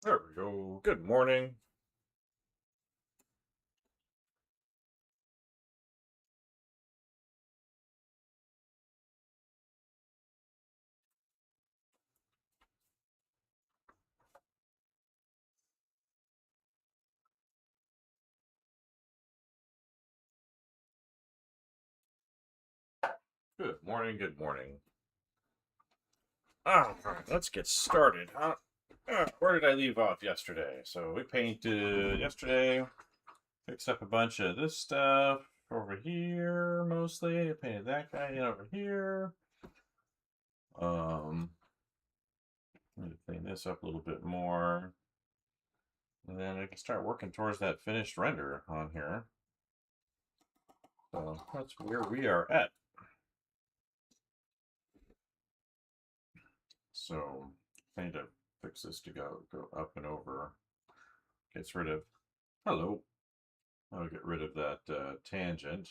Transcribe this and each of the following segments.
There we go. Good morning. Good morning. Good morning. All right, let's get started. Where did I leave off yesterday? So we painted yesterday. Fixed up a bunch of this stuff over here mostly. I painted that guy in over here. Let me clean this up a little bit more. And then I can start working towards that finished render on here. So that's where we are at. So I need to fix this to go up and over. Gets rid of, hello. I'll get rid of that tangent.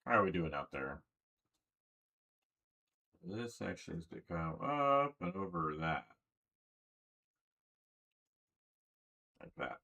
How are we doing out there? This actually needs to come up and over that. Like that.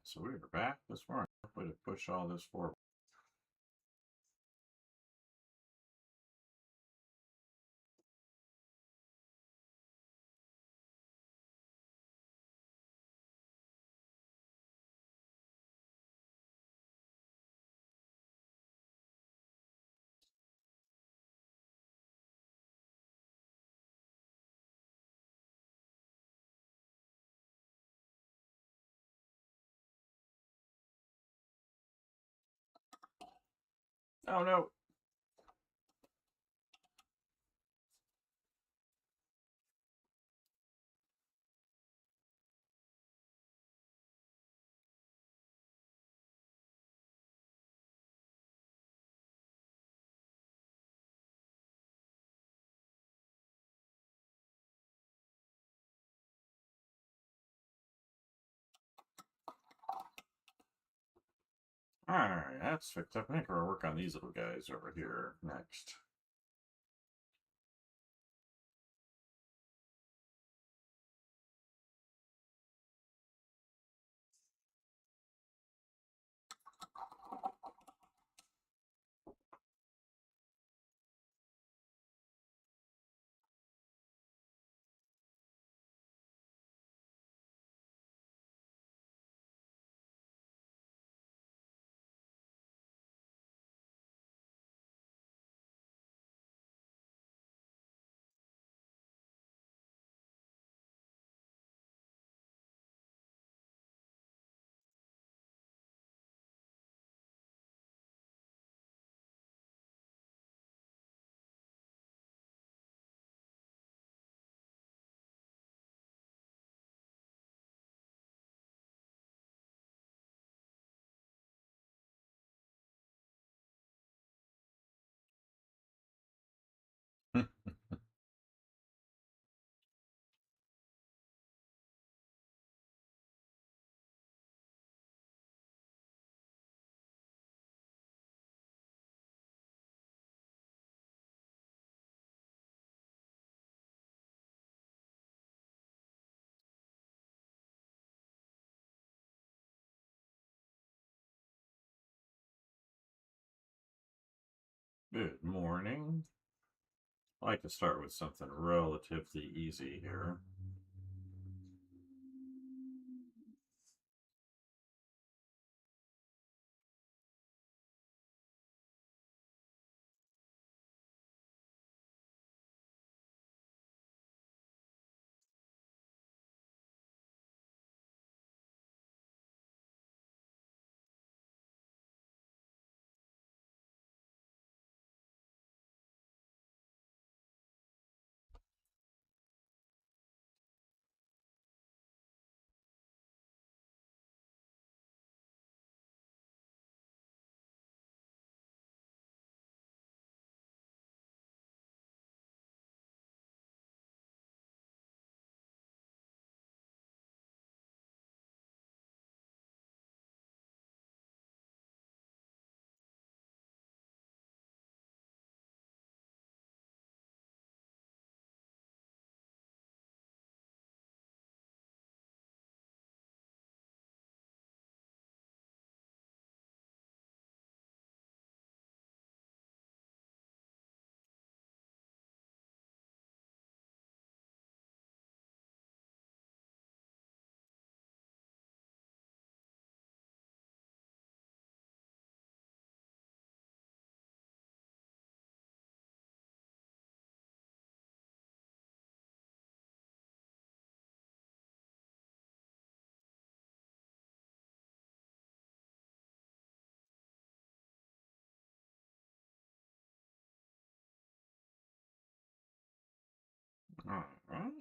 So we are back this morning. Way to push all this forward. Oh no. Alright, that's fixed up. I think we'll work on these little guys over here next. Good morning. I like to start with something relatively easy here. All right.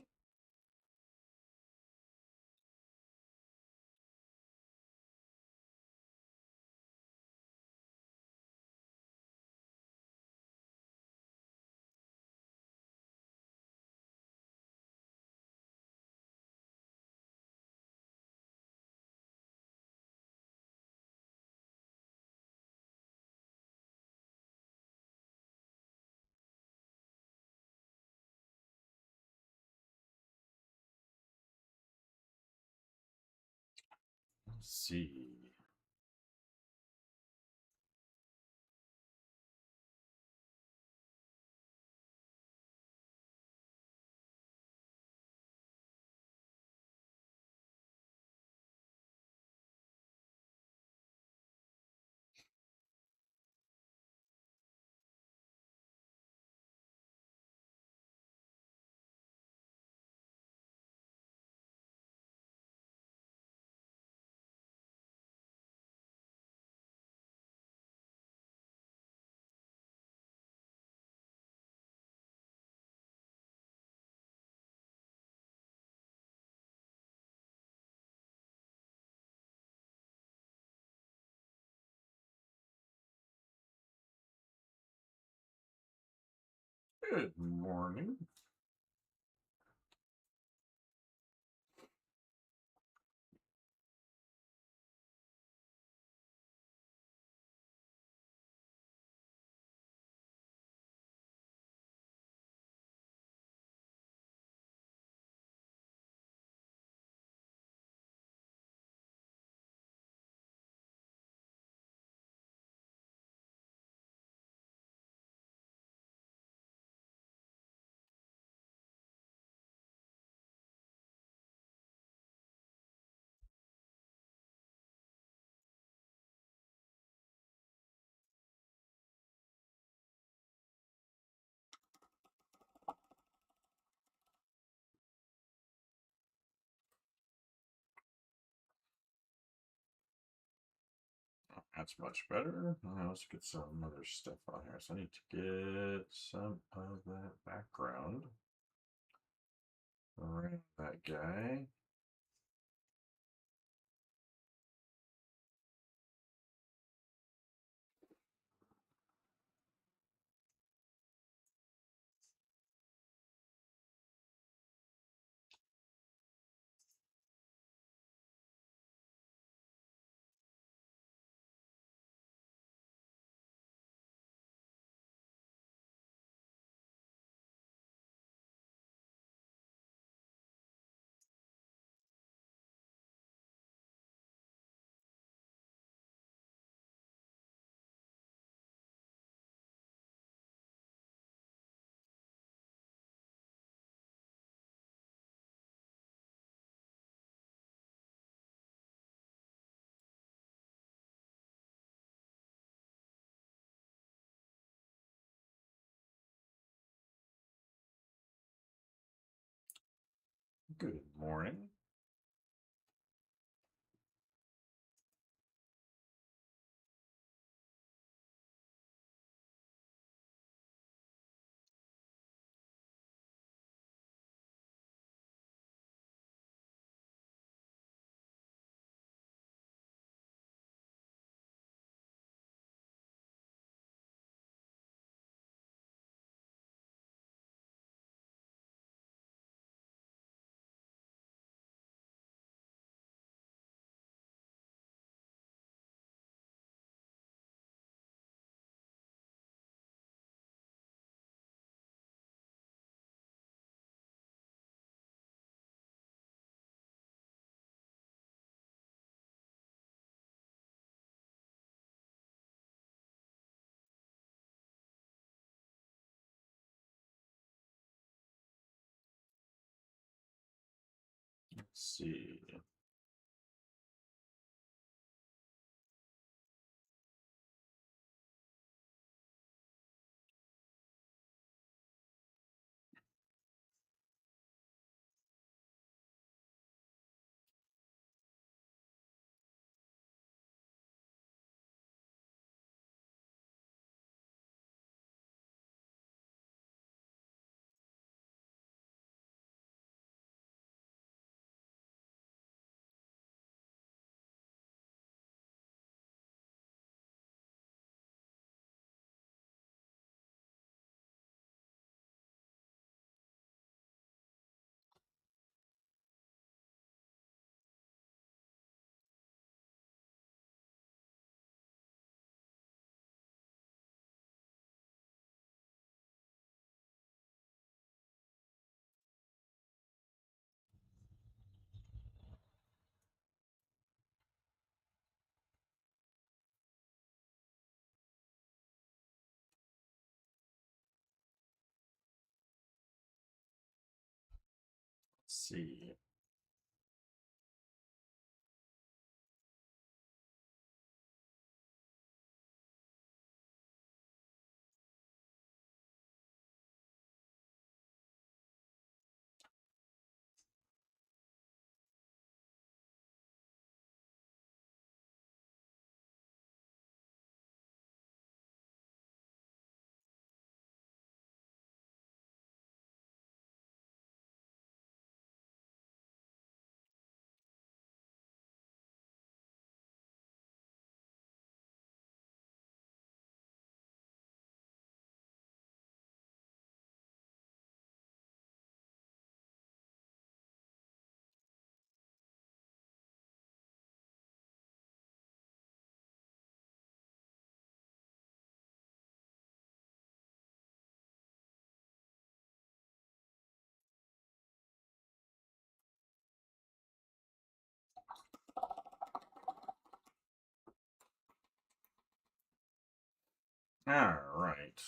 Let's see. Good morning. That's much better. Now let's get some other stuff on here. So I need to get some of that background around that guy. Good morning. Let's see. Let's see. All right.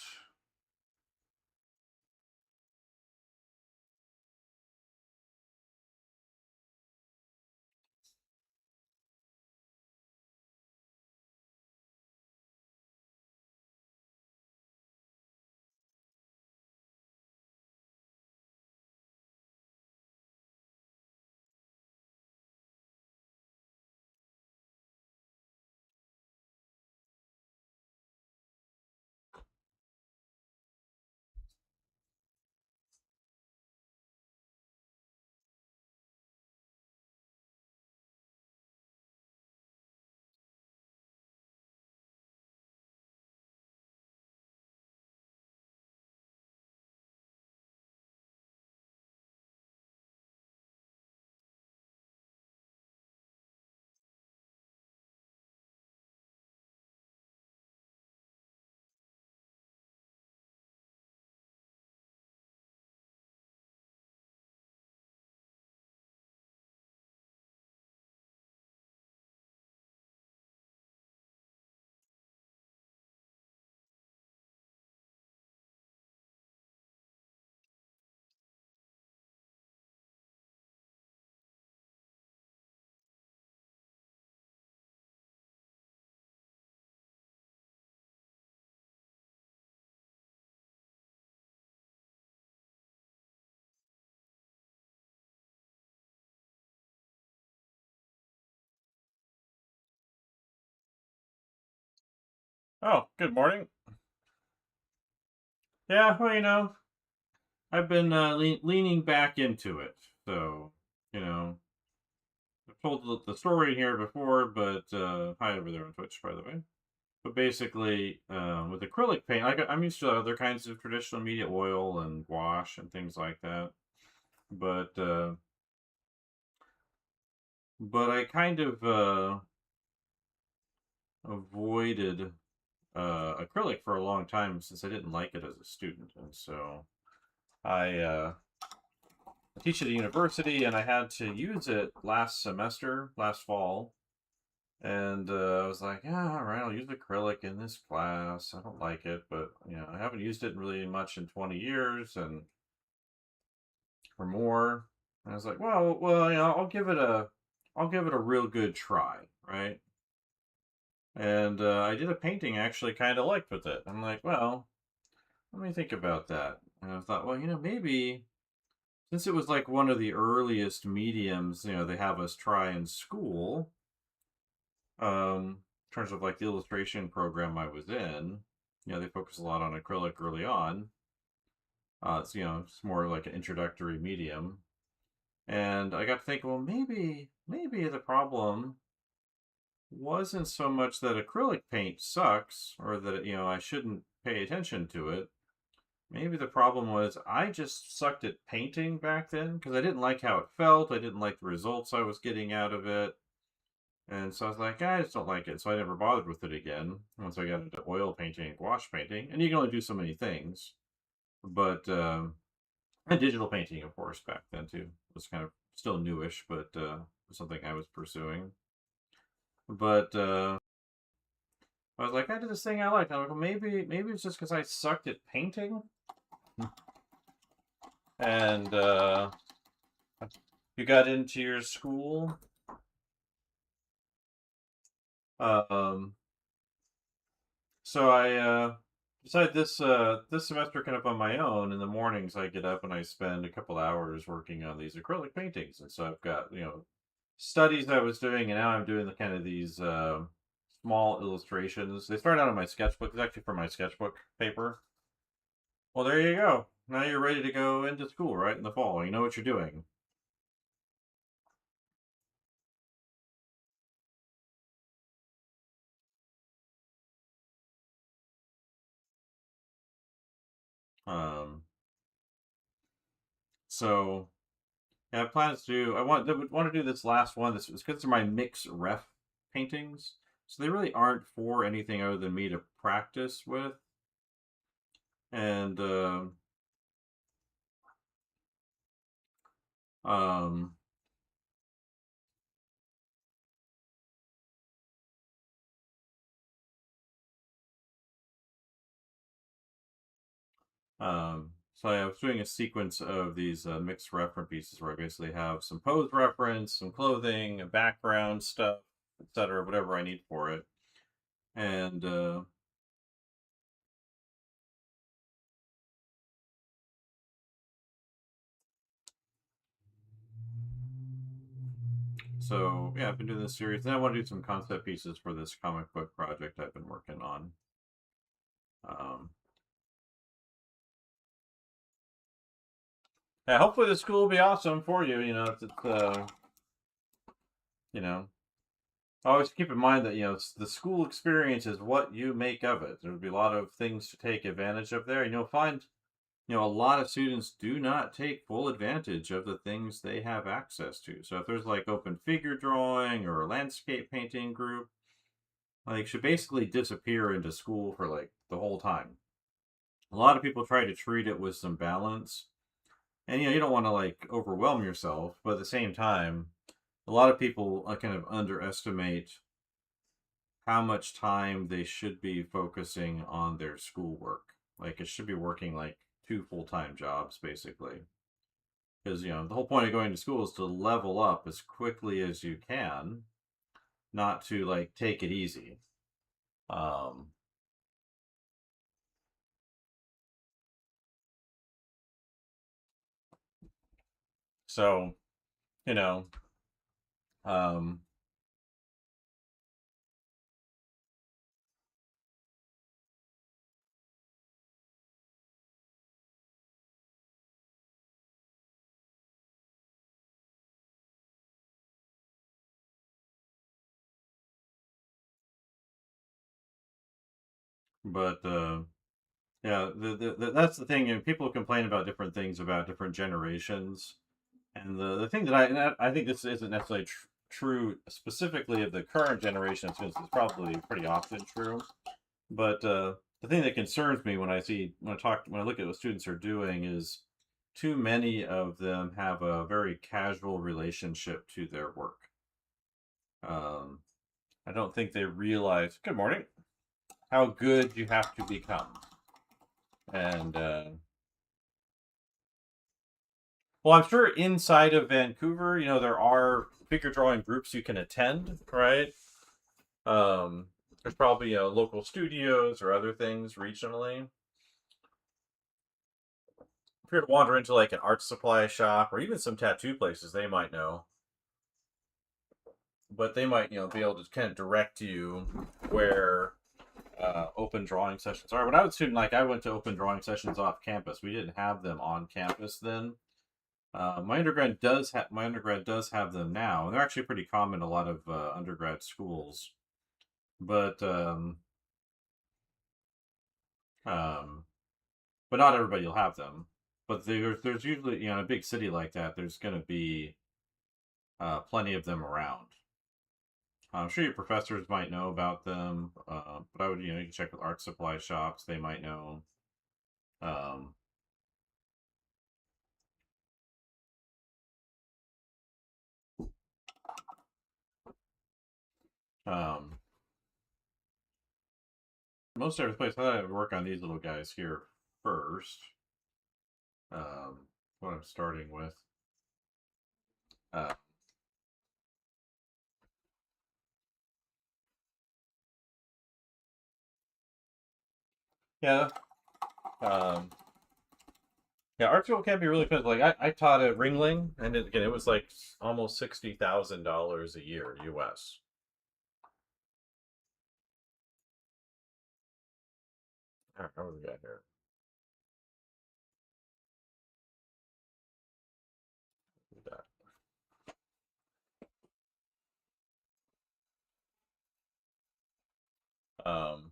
Oh, good morning. Yeah, well, I've been leaning back into it. So, you know, I've told the story here before, but hi over there on Twitch, by the way. But basically, with acrylic paint, I'm used to other kinds of traditional media, oil and wash and things like that. But I kind of avoided acrylic for a long time since I didn't like it as a student, and so I teach at a university, and I had to use it last semester, last fall. And I was like, yeah, all right, I'll use acrylic in this class. I don't like it, but I haven't used it really much in 20 years and or more. And I was like, well, I'll give it a real good try, right? And I did a painting I actually kind of liked with it. I'm like, well, let me think about that. And I thought, well, maybe since it was like one of the earliest mediums, they have us try in school, in terms of like the illustration program I was in, they focus a lot on acrylic early on. It's more like an introductory medium. And I got to think, well, maybe the problem wasn't so much that acrylic paint sucks or that, I shouldn't pay attention to it. Maybe the problem was I just sucked at painting back then because I didn't like how it felt. I didn't like the results I was getting out of it. And so I was like, I just don't like it. So I never bothered with it again once I got into oil painting and gouache painting. And you can only do so many things. But, and digital painting, of course, back then too. Was kind of still newish, but something I was pursuing. But I was like, I did this thing I liked. I'm like, well, maybe it's just because I sucked at painting. And you got into your school. Um, so I decided this semester kind of on my own. In the mornings, I get up and I spend a couple hours working on these acrylic paintings. And so I've got studies I was doing, and now I'm doing the kind of these small illustrations. They started out on my sketchbook. It's actually from my sketchbook paper. Well, there you go. Now you're ready to go into school, right, in the fall. You know what you're doing. Um, so yeah, I have plans to do. I want to do this last one. This is because they're my mixREF paintings, so they really aren't for anything other than me to practice with. And um, so I was doing a sequence of these mixed reference pieces where I basically have some pose reference, some clothing, a background stuff, etc., whatever I need for it. And so yeah, I've been doing this series. And I want to do some concept pieces for this comic book project I've been working on. Um, yeah, hopefully the school will be awesome for you. If it's you know, always keep in mind that the school experience is what you make of it. There'll be a lot of things to take advantage of there, and you'll find a lot of students do not take full advantage of the things they have access to. So if there's like open figure drawing or a landscape painting group, like should basically disappear into school for like the whole time. A lot of people try to treat it with some balance. And you don't want to like overwhelm yourself, but at the same time, a lot of people kind of underestimate how much time they should be focusing on their schoolwork. Like it should be working like two full-time jobs basically. Because the whole point of going to school is to level up as quickly as you can, not to like take it easy. Um, so you know, um, But yeah, that's the thing. People complain about different things about different generations, and the thing that I think this isn't necessarily true specifically of the current generation, since it's probably pretty often true. But the thing that concerns me when I look at what students are doing is too many of them have a very casual relationship to their work. Um, I don't think they realize. Good morning. How good you have to become, and well, I'm sure inside of Vancouver, there are figure drawing groups you can attend, right? Um, there's probably local studios or other things regionally. If you were to wander into like an art supply shop or even some tattoo places, they might know, but they might be able to kind of direct you where open drawing sessions are. When I was a student, like I went to open drawing sessions off campus. We didn't have them on campus then. My undergrad does have them now, and they're actually pretty common in a lot of undergrad schools. But um, but not everybody will have them. But there's usually in a big city like that, there's going to be plenty of them around. I'm sure your professors might know about them, but I would you can check with art supply shops; they might know. Um, um, most every place I would work on these little guys here first. Um, what I'm starting with. Uh, yeah, um, yeah, art school can be really expensive. Like I taught at Ringling, and again, it was like almost $60,000 a year U.S. How do we get here? Do that. Um,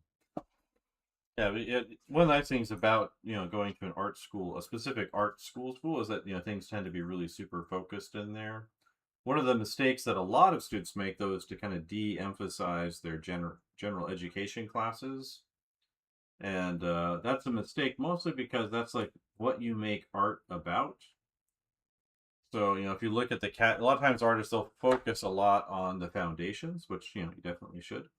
yeah, but one of the nice things about going to an art school, a specific art school, is that things tend to be really super focused in there. One of the mistakes that a lot of students make, though, is to kind of de-emphasize their general education classes, and that's a mistake mostly because that's like what you make art about. So, if you look at a lot of times artists they'll focus a lot on the foundations, which you definitely should.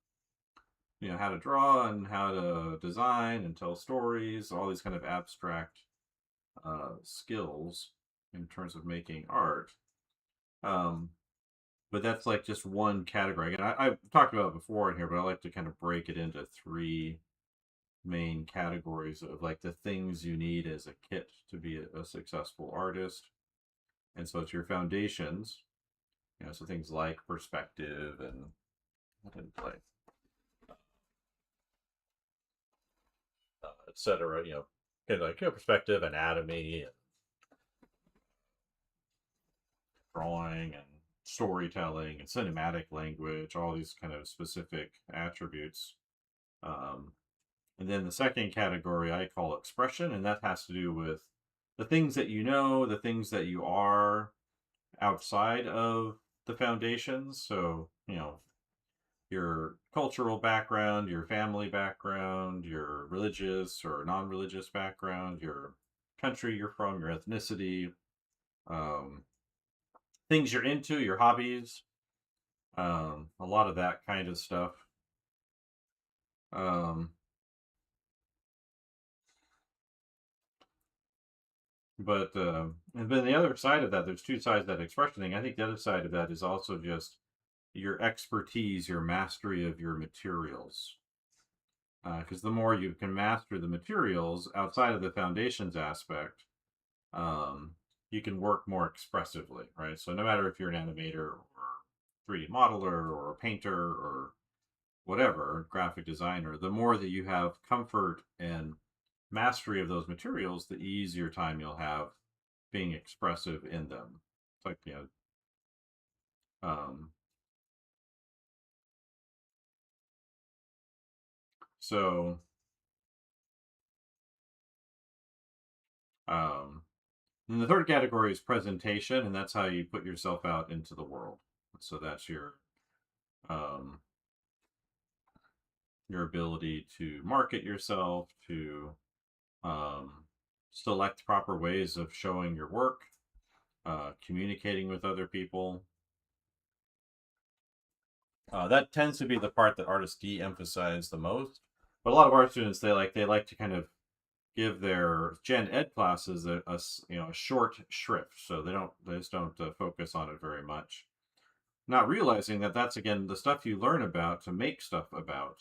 How to draw and how to design and tell stories, all these kind of abstract skills in terms of making art. Um, but that's like just one category. And I've talked about it before in here, but I like to kind of break it into three main categories of like the things you need as a kit to be a successful artist. And so it's your foundations, so things like perspective and what did play, etc. Kind of like perspective, anatomy, and drawing, and storytelling, and cinematic language, all these kind of specific attributes. Um, and then the second category I call expression, and that has to do with the things that the things that you are outside of the foundations. So, your cultural background, your family background, your religious or non religious background, your country you're from, your ethnicity, um, things you're into, your hobbies, a lot of that kind of stuff. Um, but and then the other side of that, there's two sides of that expression thing. I think the other side of that is also just your expertise, your mastery of your materials. Because the more you can master the materials outside of the foundations aspect, um, you can work more expressively, right? So no matter if you're an animator or 3D modeler or a painter or whatever, graphic designer, the more that you have comfort and mastery of those materials, the easier time you'll have being expressive in them. It's like, um, so And the third category is presentation, and that's how you put yourself out into the world. So that's um, your ability to market yourself, to um, select proper ways of showing your work, communicating with other people. That tends to be the part that artists de-emphasize the most. But a lot of art students they like to kind of give their gen ed classes a short shrift, so they just don't focus on it very much. Not realizing that that's again the stuff you learn about to make stuff about.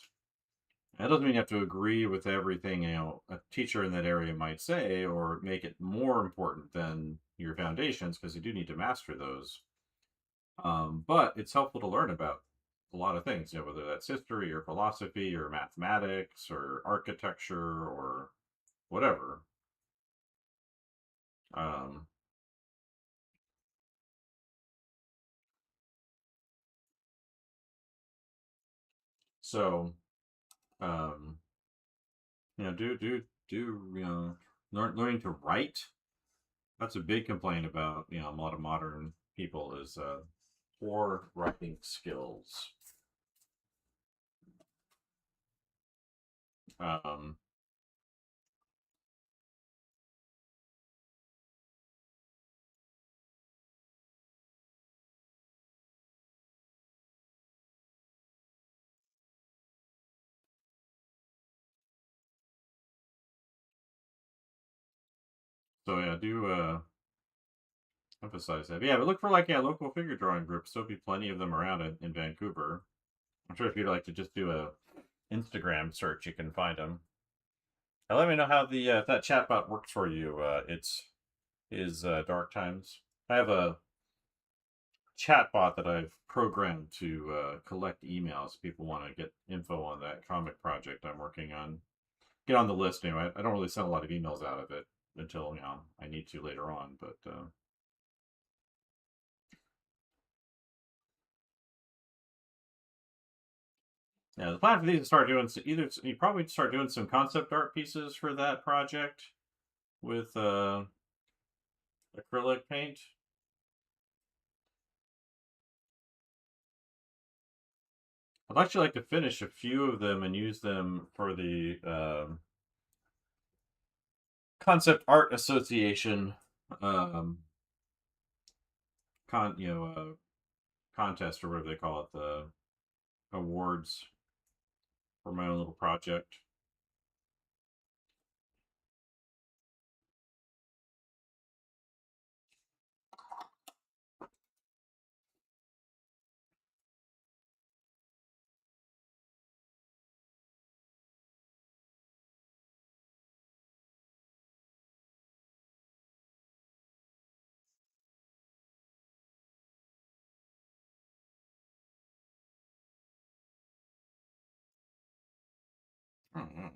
That doesn't mean you have to agree with everything a teacher in that area might say, or make it more important than your foundations, because you do need to master those. But it's helpful to learn about a lot of things, whether that's history or philosophy or mathematics or architecture or whatever. Um, so, um, learning to write. That's a big complaint about a lot of modern people is poor writing skills. Um, so yeah, do emphasize that. But yeah, but look for local figure drawing groups. There'll be plenty of them around in Vancouver. I'm sure if you'd like to just do a Instagram search, you can find them. Now let me know how the if that chatbot works for you. It's is Dark Times. I have a chatbot that I've programmed to collect emails. People want to get info on that comic project I'm working on. Get on the list anyway. I don't really send a lot of emails out of it until I need to later on. But yeah, the plan for these is start doing either you probably start doing some concept art pieces for that project with acrylic paint. I'd actually like to finish a few of them and use them for the Concept Art Association um, con you know contest or whatever they call it, the awards for my own little project. Mm-hmm.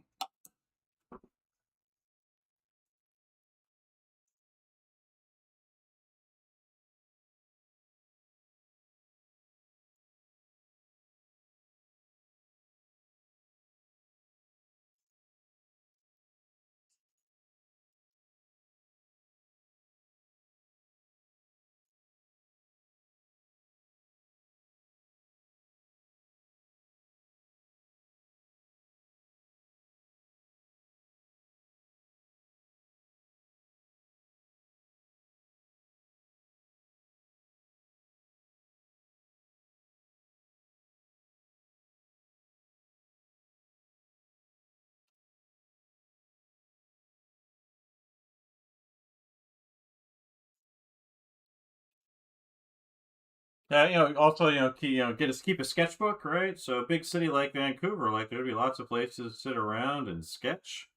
Yeah, also, keep a sketchbook, right? So a big city like Vancouver, like there'd be lots of places to sit around and sketch,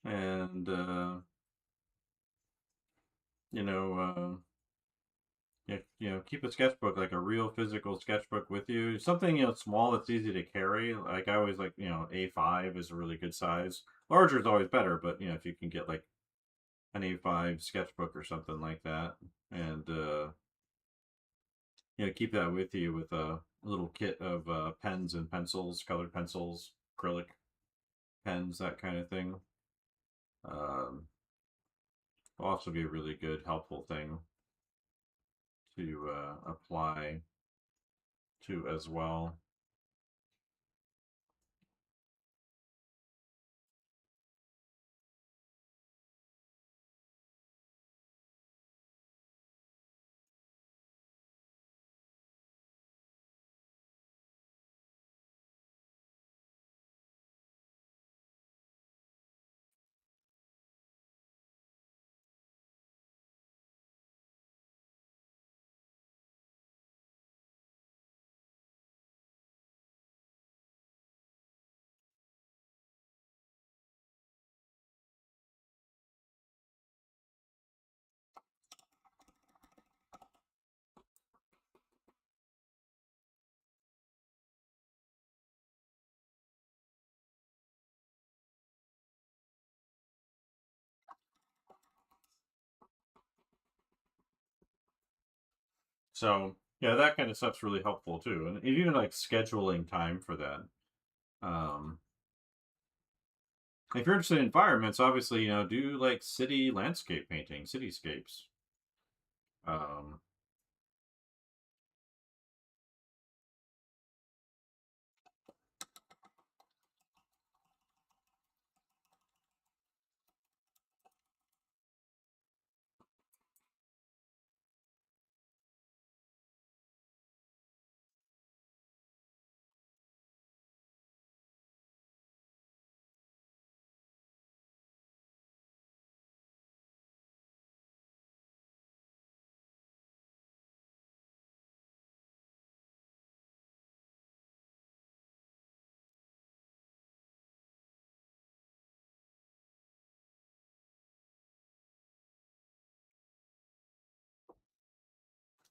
and you know, yeah, keep a sketchbook, like a real physical sketchbook with you. Something small that's easy to carry. Like I always like A5 is a really good size. Larger is always better, but if you can get like an A5 sketchbook or something like that, and keep that with you with a little kit of pens and pencils, colored pencils, acrylic pens, that kind of thing. Um, will also be a really good, helpful thing to apply to as well. So yeah, that kind of stuff's really helpful too, and even like scheduling time for that. Um, if you're interested in environments, obviously, do like city landscape painting, cityscapes. Um,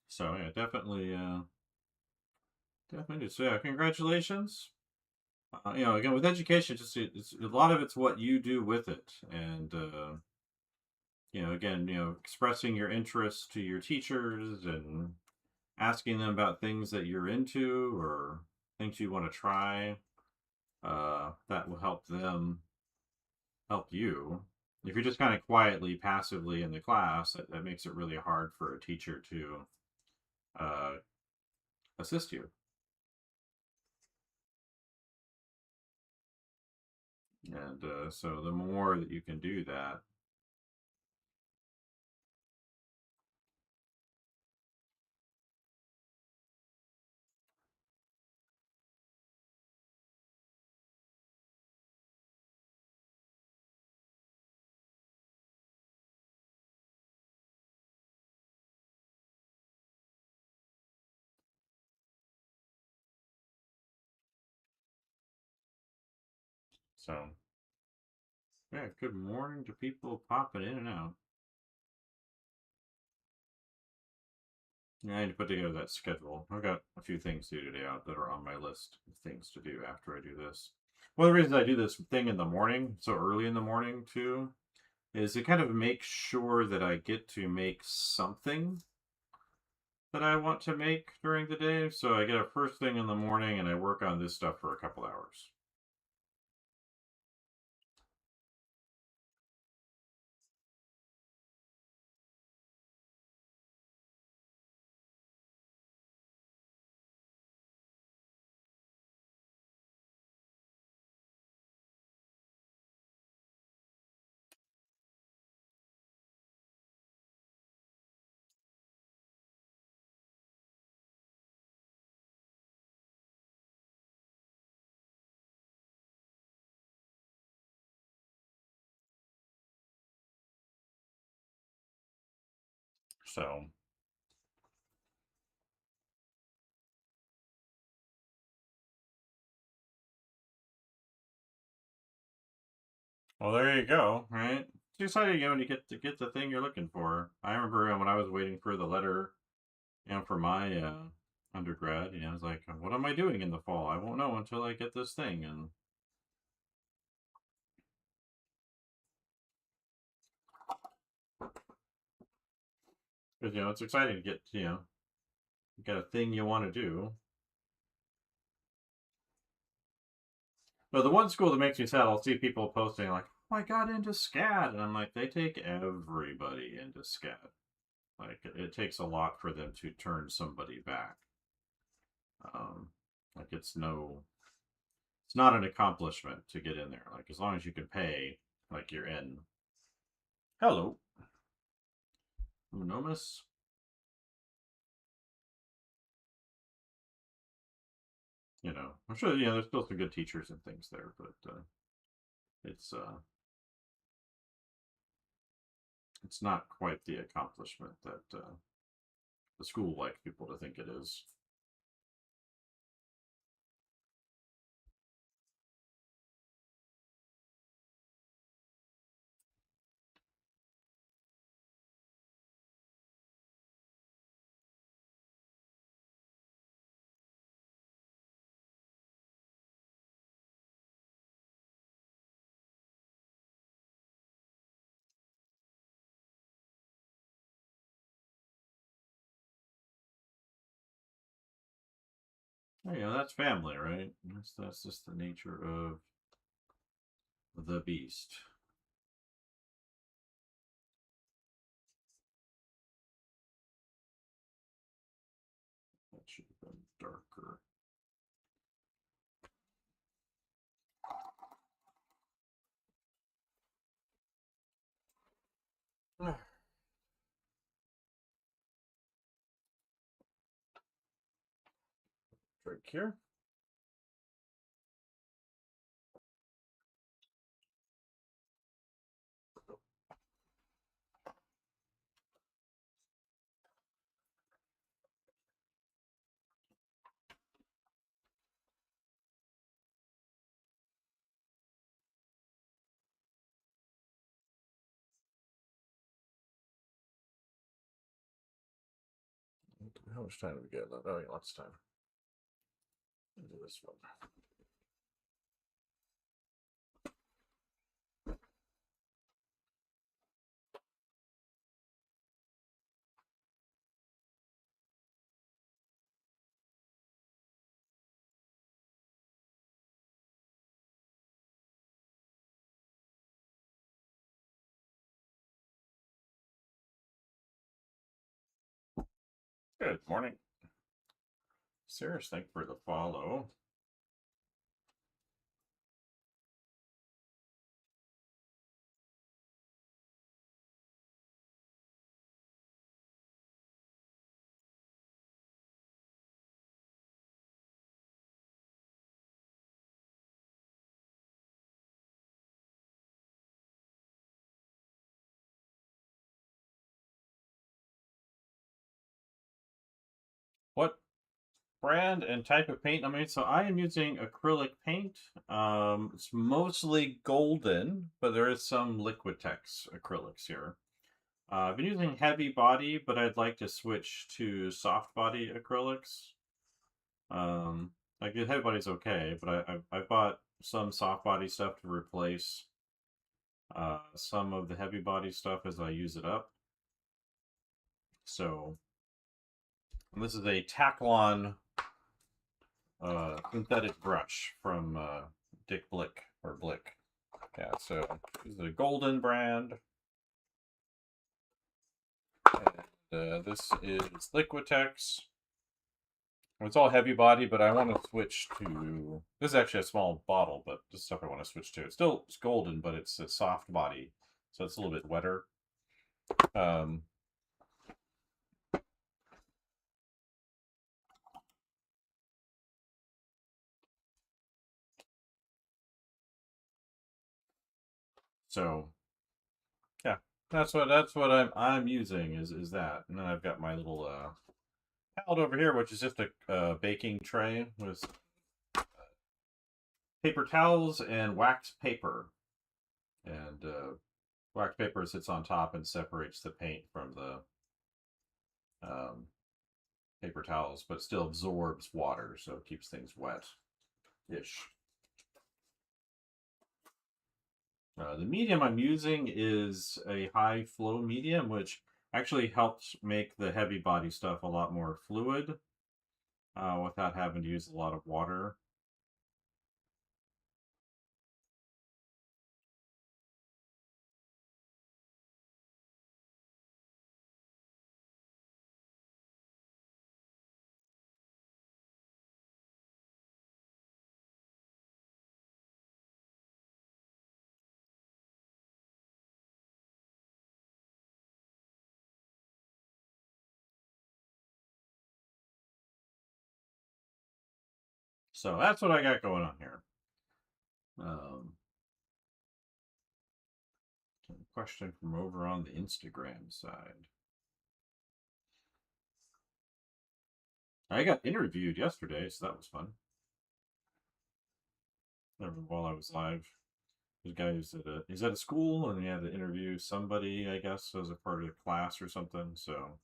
so yeah, definitely. So yeah, congratulations. Again, with education, it's a lot of it's what you do with it, and again, expressing your interest to your teachers and asking them about things that you're into or things you want to try. That will help them help you. If you're just kind of quietly, passively in the class, that makes it really hard for a teacher to uh, assist you. And so the more that you can do that, so yeah, good morning to people popping in and out. Yeah, I need to put together that schedule. I've got a few things to do today out that are on my list of things to do after I do this. One of the reasons I do this thing in the morning, so early in the morning too, is to kind of make sure that I get to make something that I want to make during the day. So I get up first thing in the morning and I work on this stuff for a couple hours. So, well, there you go, right? It's exciting, when you get the thing you're looking for. I remember when I was waiting for the letter, for my undergrad, I was like, what am I doing in the fall? I won't know until I get this thing, and because it's exciting to get get a thing you want to do. But the one school that makes me sad, I'll see people posting like, I got into SCAD. And I'm like, they take everybody into SCAD. Like, it takes a lot for them to turn somebody back. Like, it's not an accomplishment to get in there. Like, as long as you can pay, like, you're in. Hello. Unomus. You know, I'm sure, there's still some good teachers and things there, but it's not quite the accomplishment that the school likes people to think it is. That's family, right? That's just the nature of the beast. That should have been darker. Drink here. How much time do we get? Oh, yeah, lots of time. I'll do this one. Good morning. Sarah's, thank you for the follow. What brand and type of paint? So I am using acrylic paint. It's mostly golden, but there is some Liquitex acrylics here. I've been using heavy body, but I'd like to switch to soft body acrylics. Like the heavy body's okay, but I bought some soft body stuff to replace some of the heavy body stuff as I use it up. So this is a Taklon synthetic brush from Dick Blick or Blick. Yeah, so this is a golden brand. And this is Liquitex. It's all heavy body, but I want to switch to. This is actually a small bottle, but this stuff I want to switch to. It's golden, but it's a soft body, so it's a little bit wetter. So yeah, that's what I'm using is that, and then I've got my little palette over here, which is just a baking tray with paper towels and wax paper, and wax paper sits on top and separates the paint from the paper towels, but still absorbs water, so it keeps things wet-ish. The medium I'm using is a high flow medium, which actually helps make the heavy body stuff a lot more fluid without having to use a lot of water. So that's what I got going on here. Question from over on the Instagram side. I got interviewed yesterday, so that was fun. While I was live, this guy is at a school, and he had to interview somebody, I guess, as a part of the class or something. So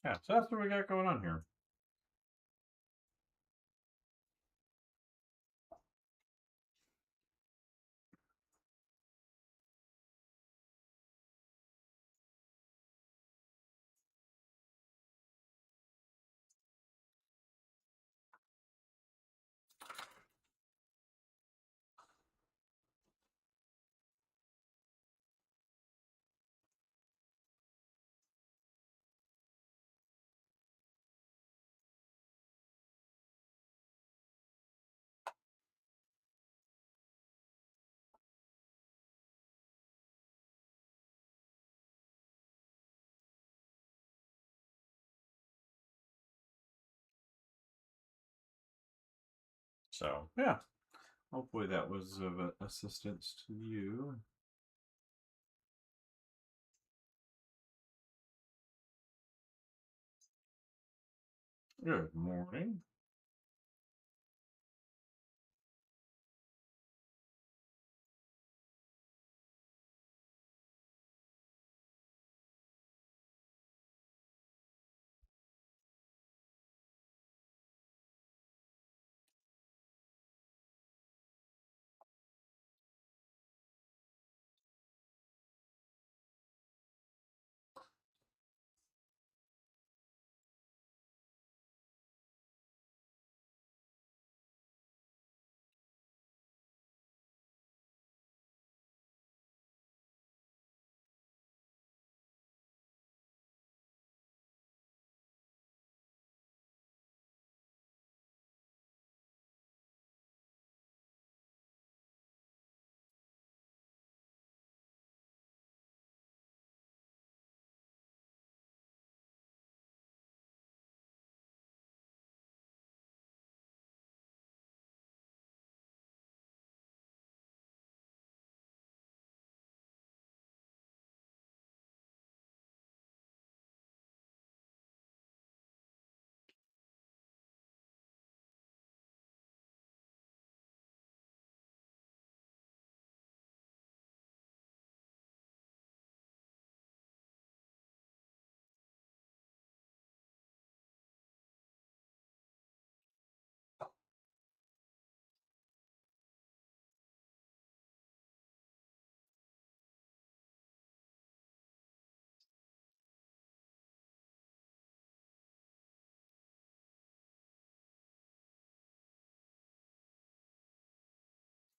yeah, so that's what we got going on here. So yeah, hopefully that was of assistance to you. Good morning.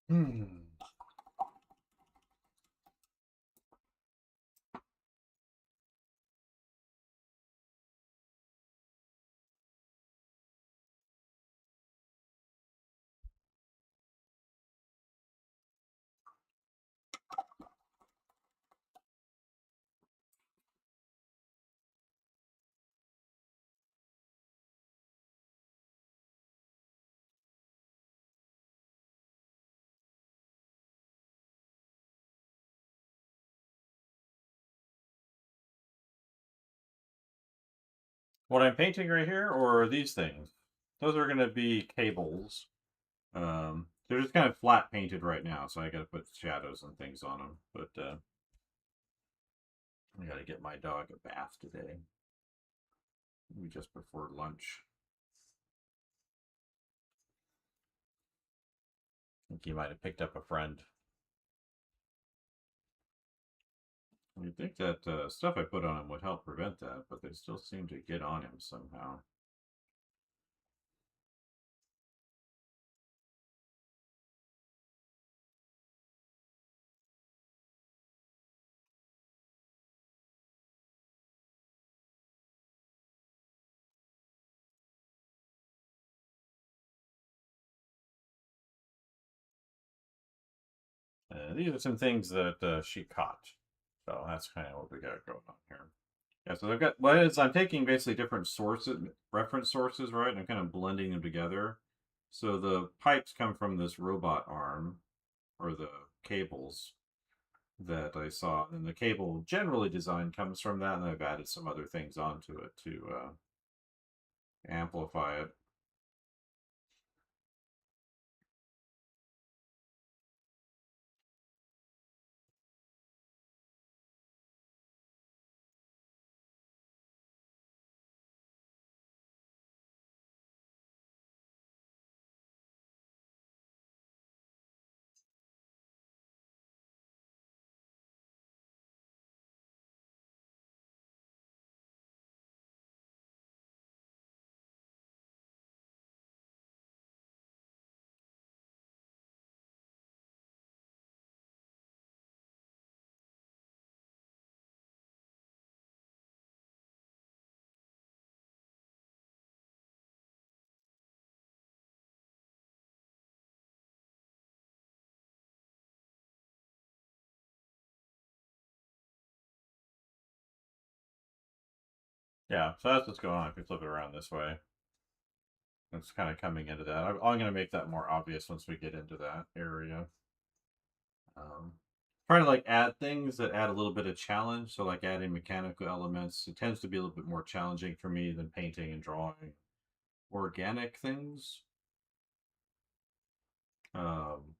Hmm. What I'm painting right here, or these things, those are going to be cables. They're just kind of flat painted right now, so I got to put shadows and things on them. But I got to get my dog a bath today. We just before lunch. think he might have picked up a friend. You'd think that stuff I put on him would help prevent that, but they still seem to get on him somehow. These are some things that she caught. So that's kind of what we got going on here. Yeah, so I've got what is I'm taking basically different sources, reference sources, right? And I'm kind of blending them together. So the pipes come from this robot arm, or the cables that I saw, and the cable generally design comes from that, and I've added some other things onto it to amplify it. Yeah, so that's what's going on if you flip it around this way. It's kind of coming into that. I'm going to make that more obvious once we get into that area. Trying to like add things that add a little bit of challenge. So like adding mechanical elements, it tends to be a little bit more challenging for me than painting and drawing organic things. Um,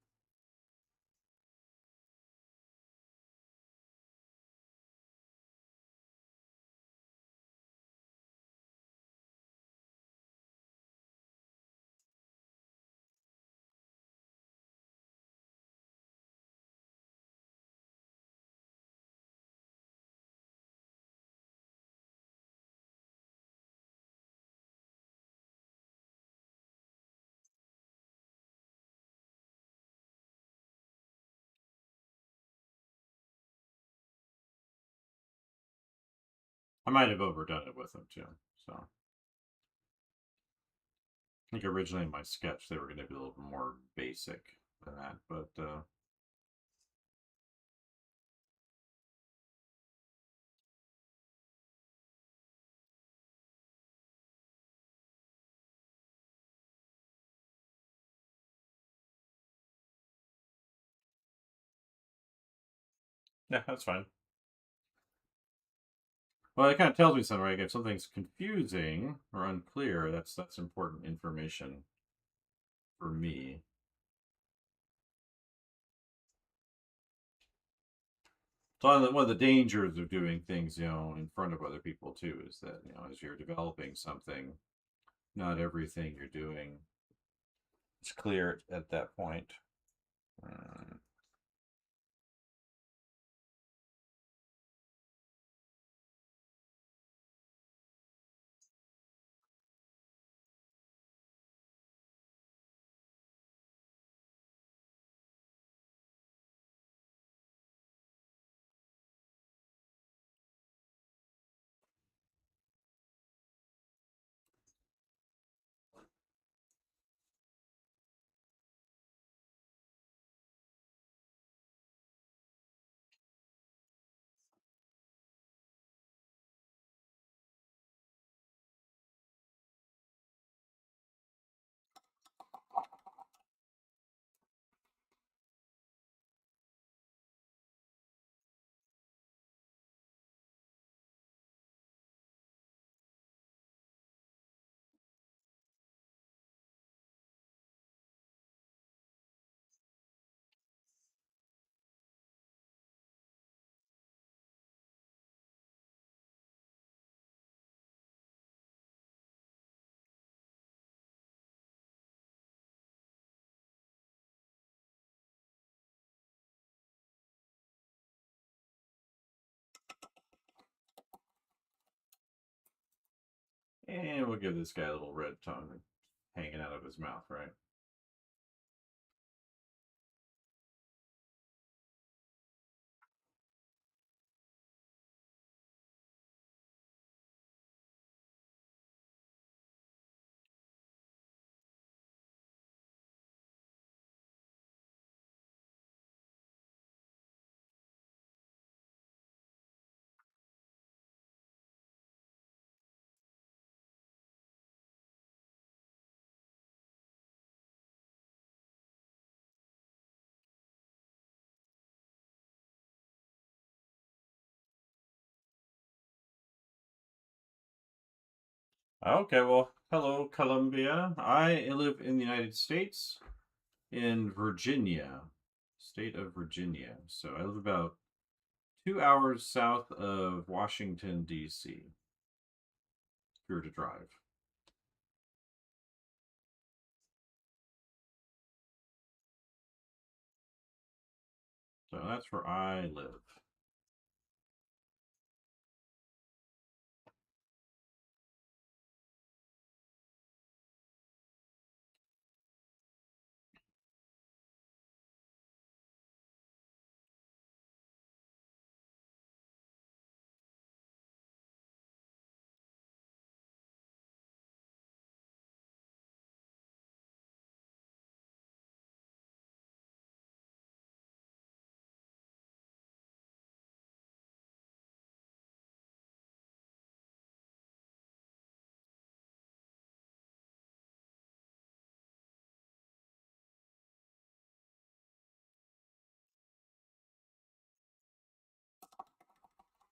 I might have overdone it with them too. So I think originally in my sketch they were going to be a little bit more basic than that, but yeah, that's fine. Well, it kind of tells me something, right? If something's confusing or unclear, that's important information for me. So one of the dangers of doing things, in front of other people too, is that as you're developing something, not everything you're doing is clear at that point. Uh, And we'll give this guy a little red tongue hanging out of his mouth, right? Okay, well, hello, Columbia. I live in the United States, in Virginia, state of Virginia. So I live about 2 hours south of Washington, D.C., if you were to drive. So that's where I live.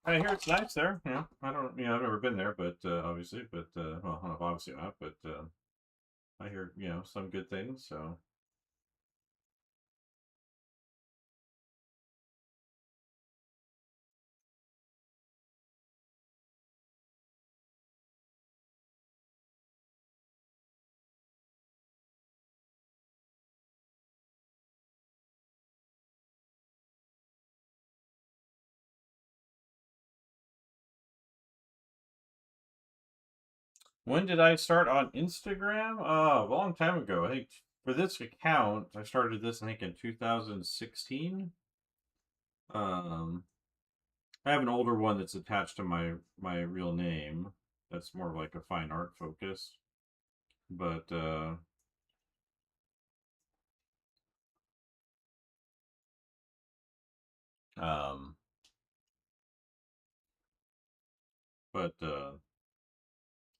I hear it's nice there. Yeah, I don't, I've never been there, but obviously, but well, obviously not. But I hear, some good things. So when did I start on Instagram? A long time ago. I think for this account, I started this I think in 2016. Um, I have an older one that's attached to my real name. That's more like a fine art focus. But um, but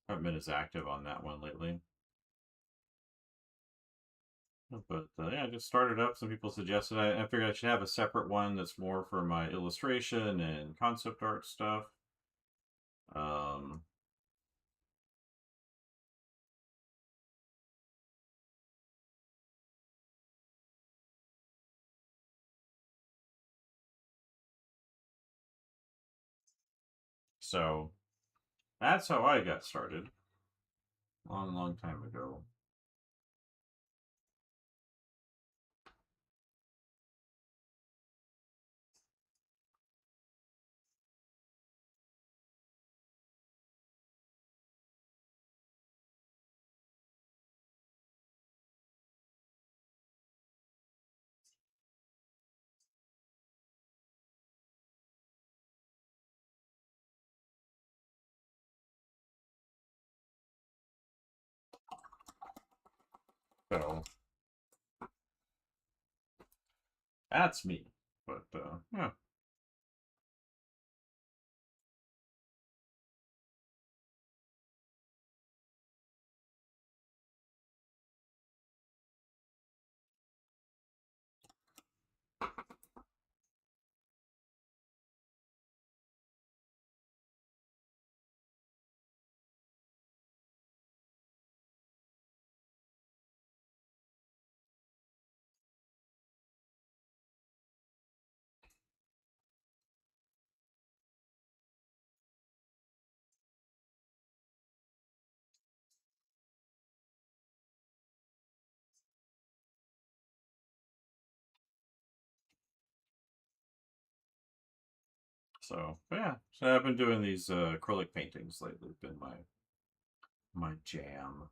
haven't been as active on that one lately. But yeah, I just started up. Some people suggested I figured I should have a separate one that's more for my illustration and concept art stuff. Um, so that's how I got started, long, long time ago. So that's me. But yeah. So but yeah. So I've been doing these acrylic paintings lately. Been my My jam.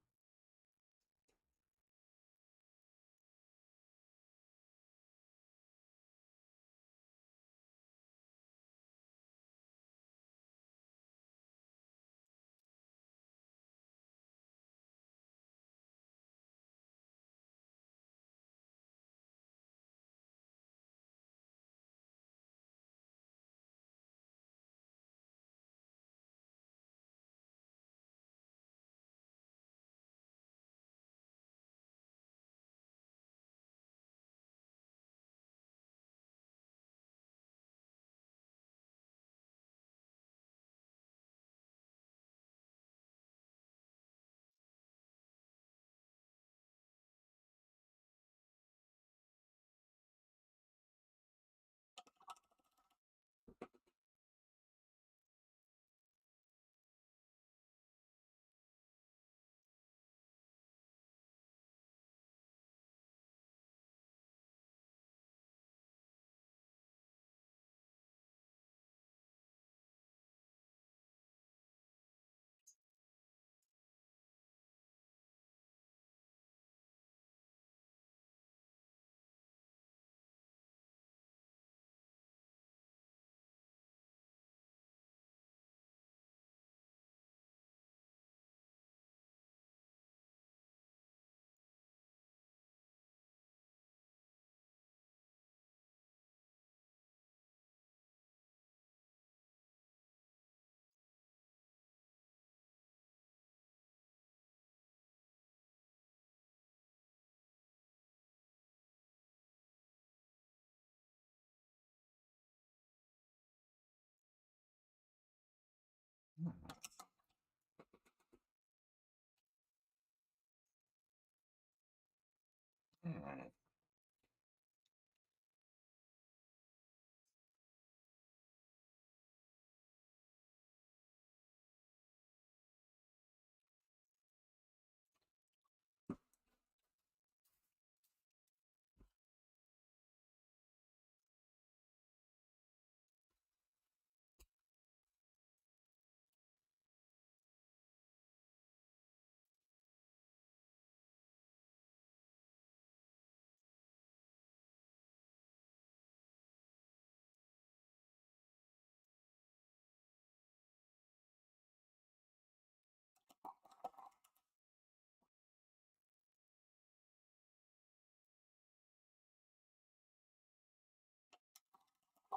Hmm.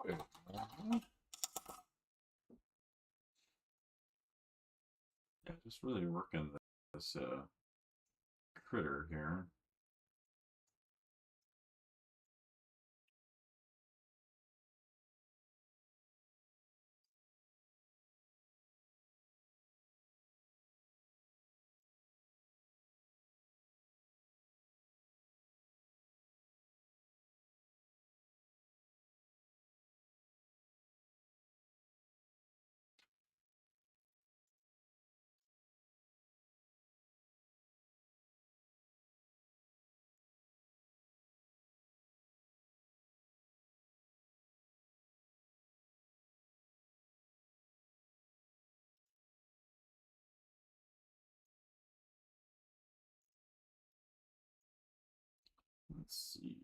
Yeah, just really working this critter here. Let's see.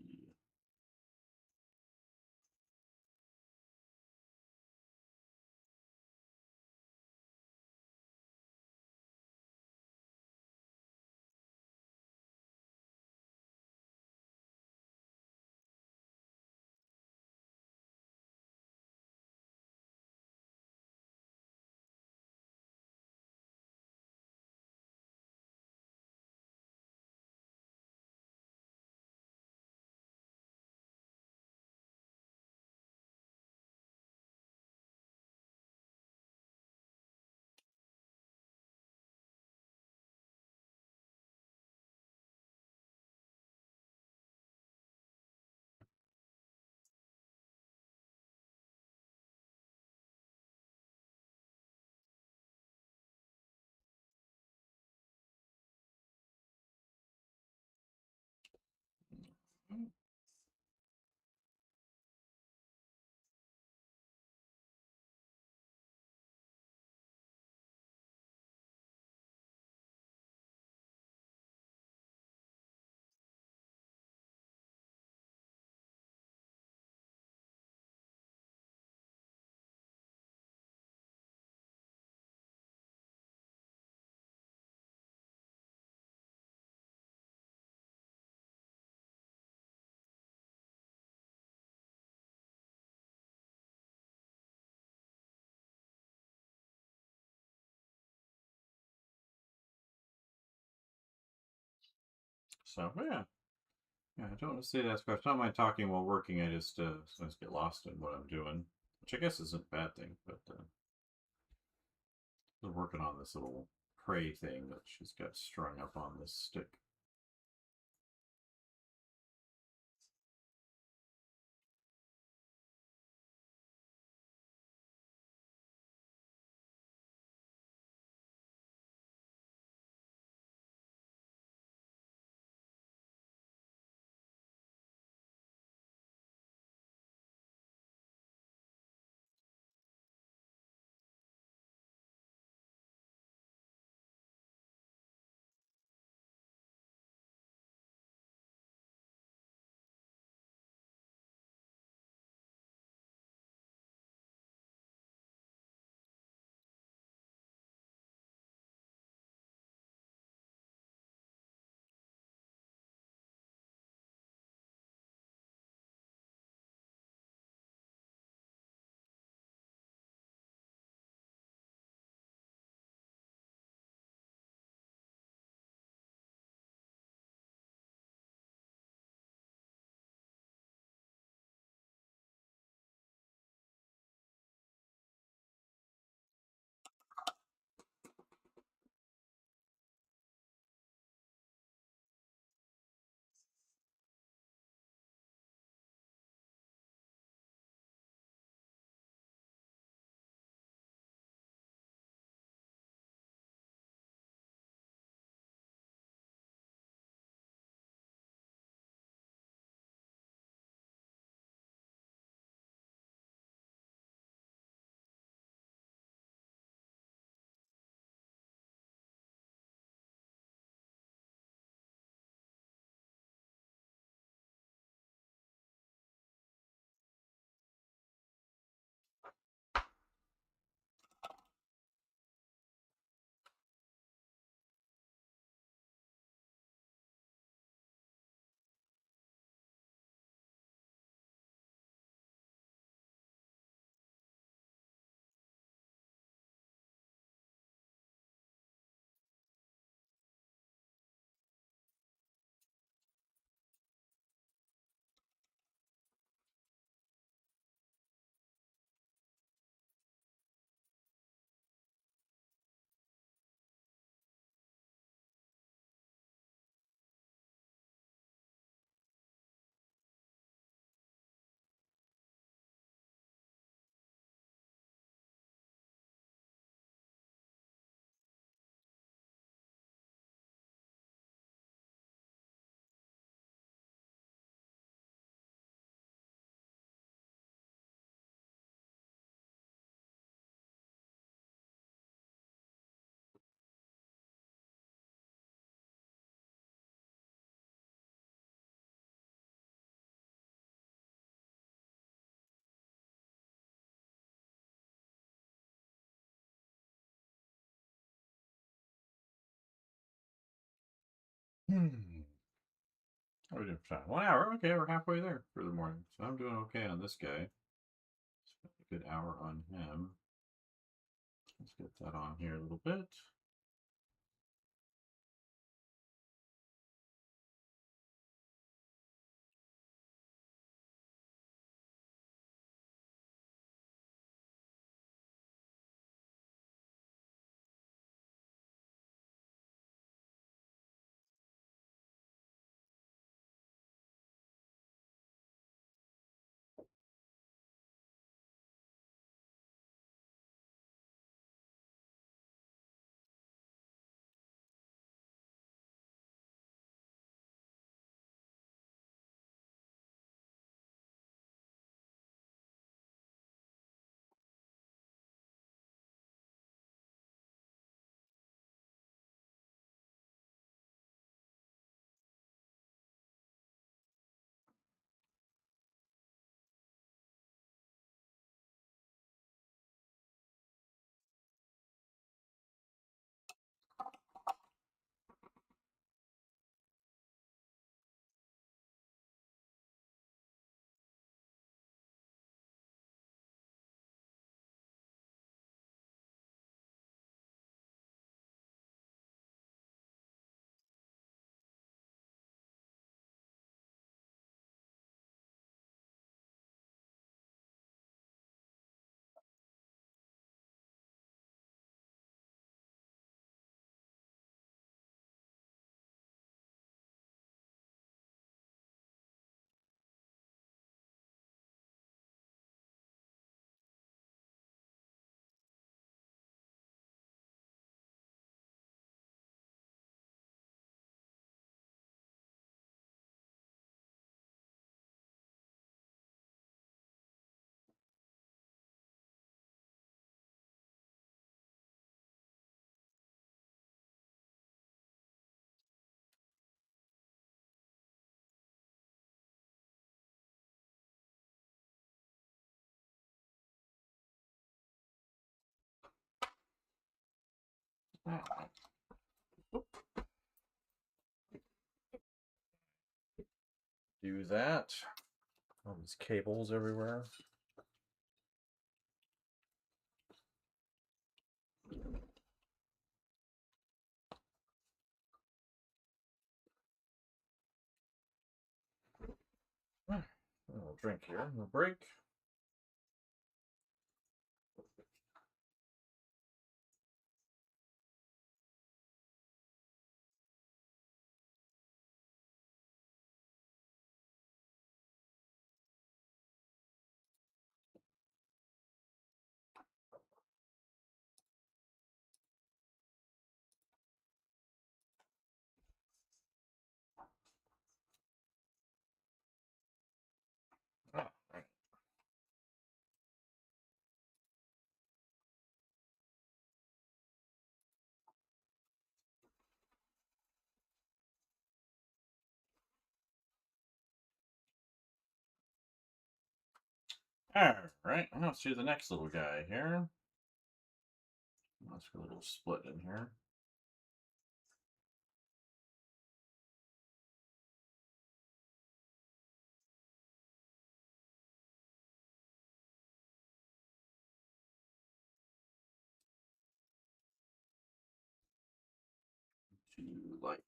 So yeah, yeah. I don't want to say that scratch. Not mind talking while working. I just sometimes get lost in what I'm doing, which I guess isn't a bad thing. But we're working on this little prey thing that she's got strung up on this stick. Hmm. What are we doing for time? 1 hour. Okay, we're halfway there for the morning. So I'm doing okay on this guy. Spent a good hour on him. Let's get that on here a little bit. Do that. All these cables everywhere. A little drink here. No break. All right. All right. Let's do the next little guy here. Let's get a little split in here. Too light.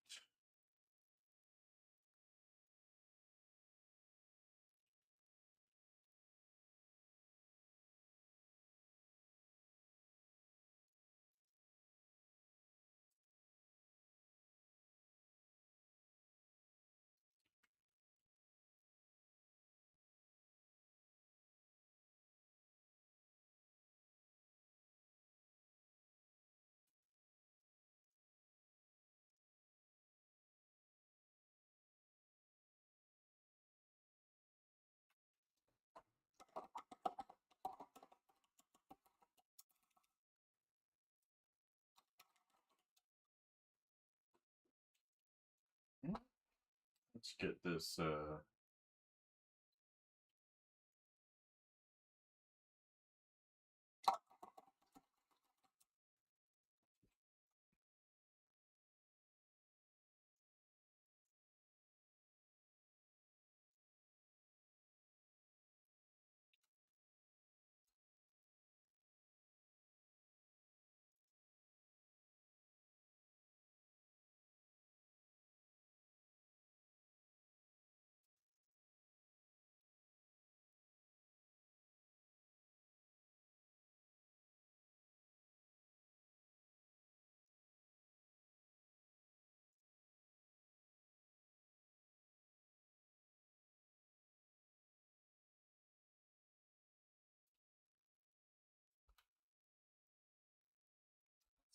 Let's get this.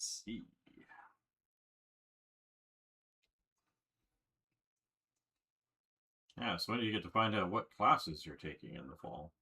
Let's see. Yeah, so when do you get to find out what classes you're taking in the fall?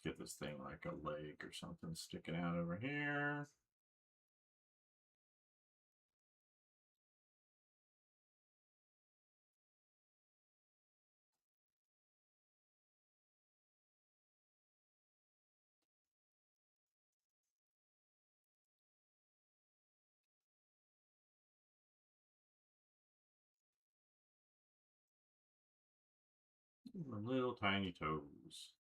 Let's get this thing like a leg or something sticking out over here. Little tiny toes.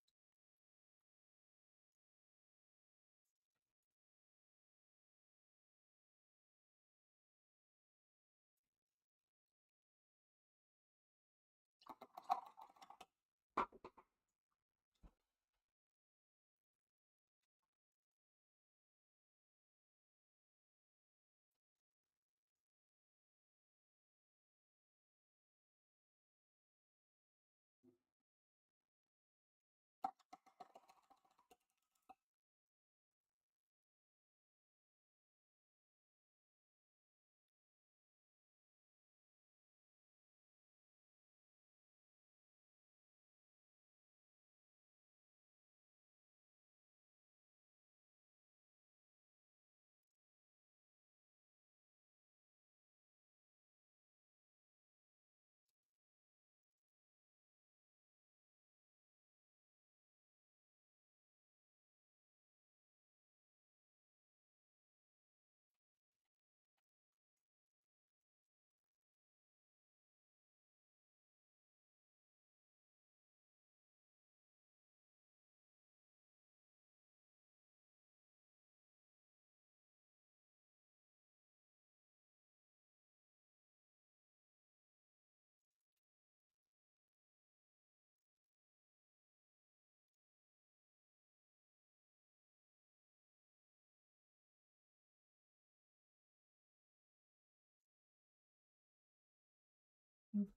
Good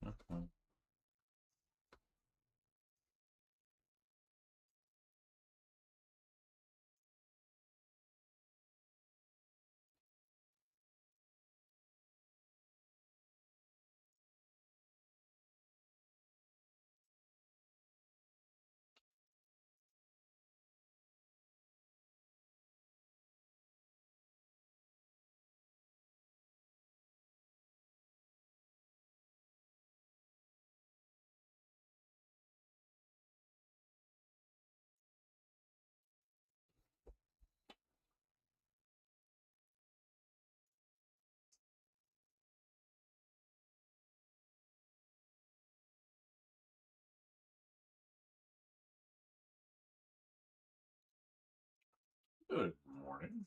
morning.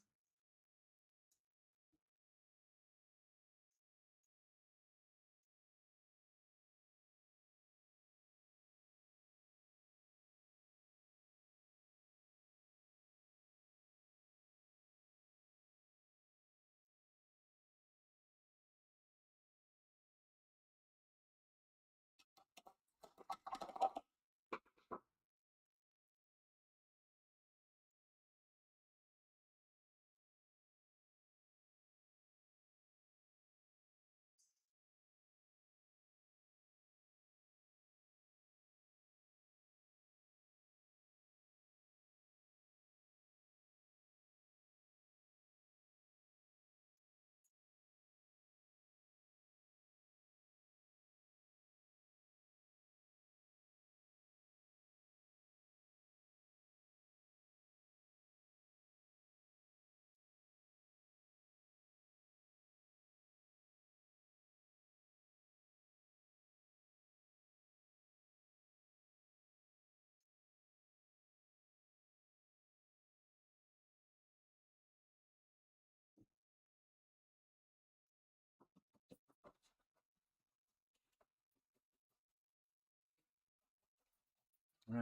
All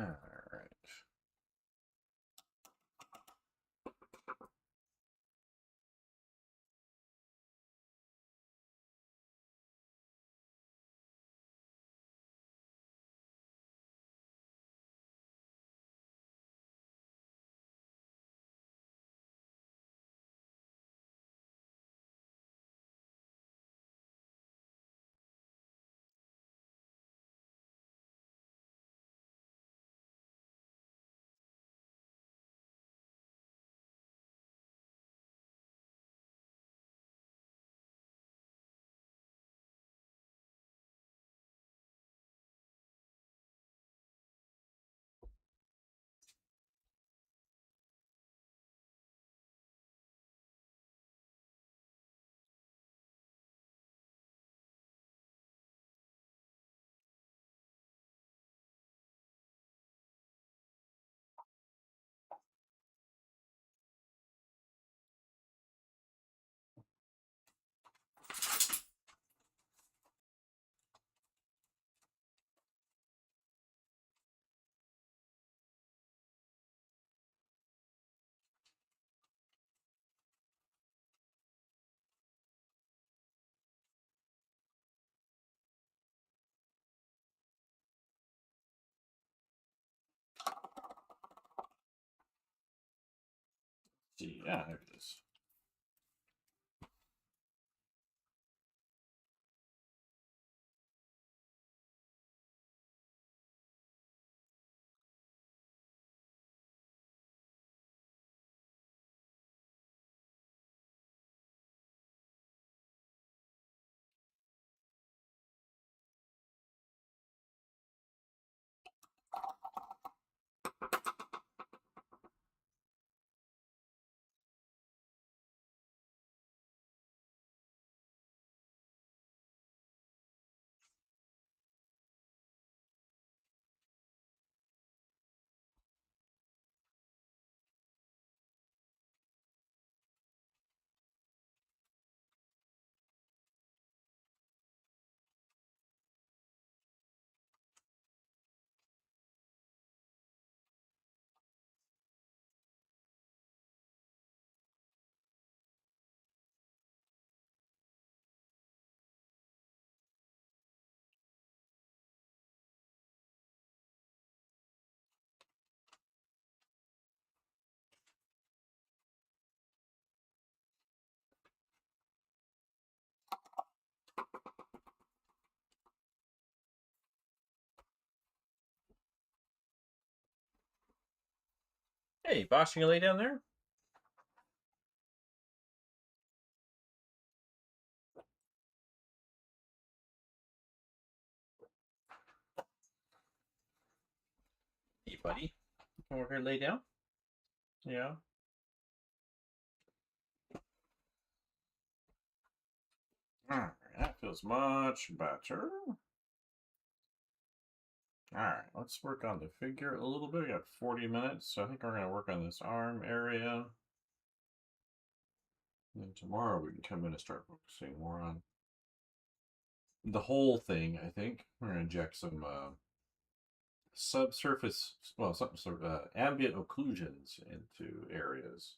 right. See, yeah, there it is. Hey, boss, you gonna lay down there? Hey, buddy. Come over here and lay down? Yeah. Alright, that feels much better. Alright, let's work on the figure a little bit. We got 40 minutes, so I think we're going to work on this arm area. And then tomorrow we can come in and start focusing more on the whole thing, I think. We're going to inject some subsurface, well, some sort of ambient occlusions into areas.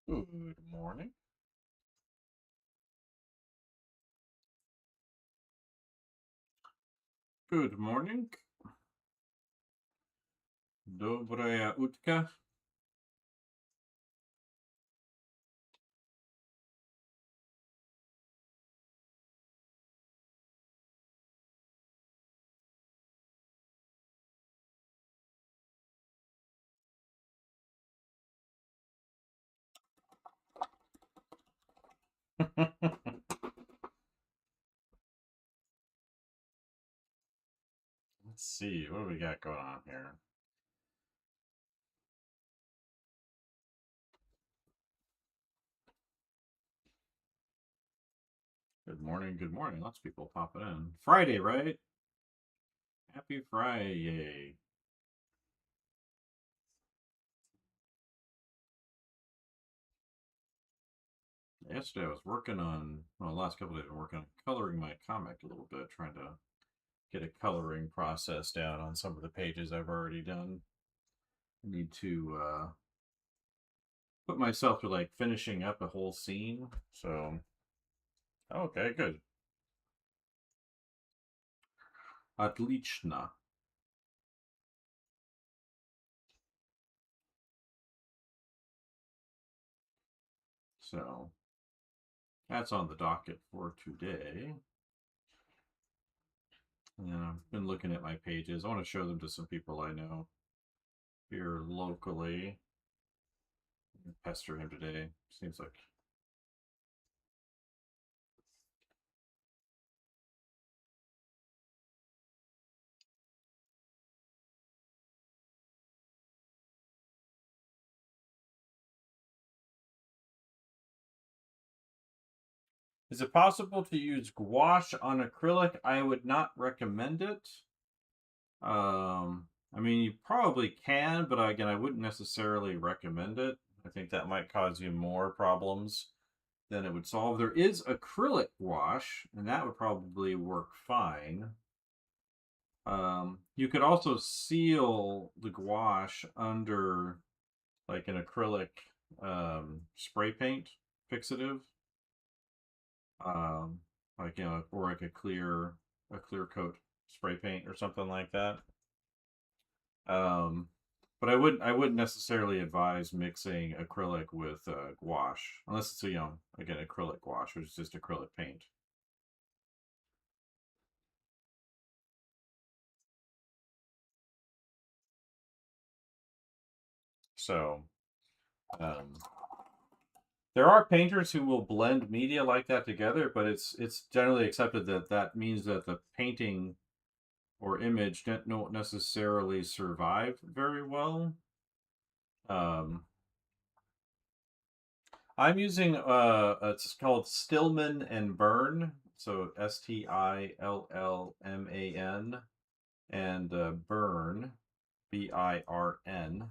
Good morning. Good morning. Dobraya utka. Let's see, what do we got going on here? Good morning, good morning. Lots of people popping in. Friday, right? Happy Friday. Yesterday I was working on, well, the last couple of days I've been working on coloring my comic a little bit, trying to get a coloring process down on some of the pages I've already done. I need to put myself to like finishing up a whole scene. So, okay, good. Отлично. So, that's on the docket for today. And I've been looking at my pages. I want to show them to some people I know here locally. Pester him today. Seems like. Is it possible to use gouache on acrylic? I would not recommend it. I mean, you probably can, but again, I wouldn't necessarily recommend it. I think that might cause you more problems than it would solve. There is acrylic gouache, and that would probably work fine. You could also seal the gouache under like an acrylic spray paint fixative, like or like a clear coat spray paint or something like that. But I wouldn't necessarily advise mixing acrylic with gouache unless it's again acrylic gouache, which is just acrylic paint. So there are painters who will blend media like that together, but it's generally accepted that that means that the painting or image don't necessarily survive very well. I'm using it's called Stillman and Burn, so Stillman and Burn, BIRN.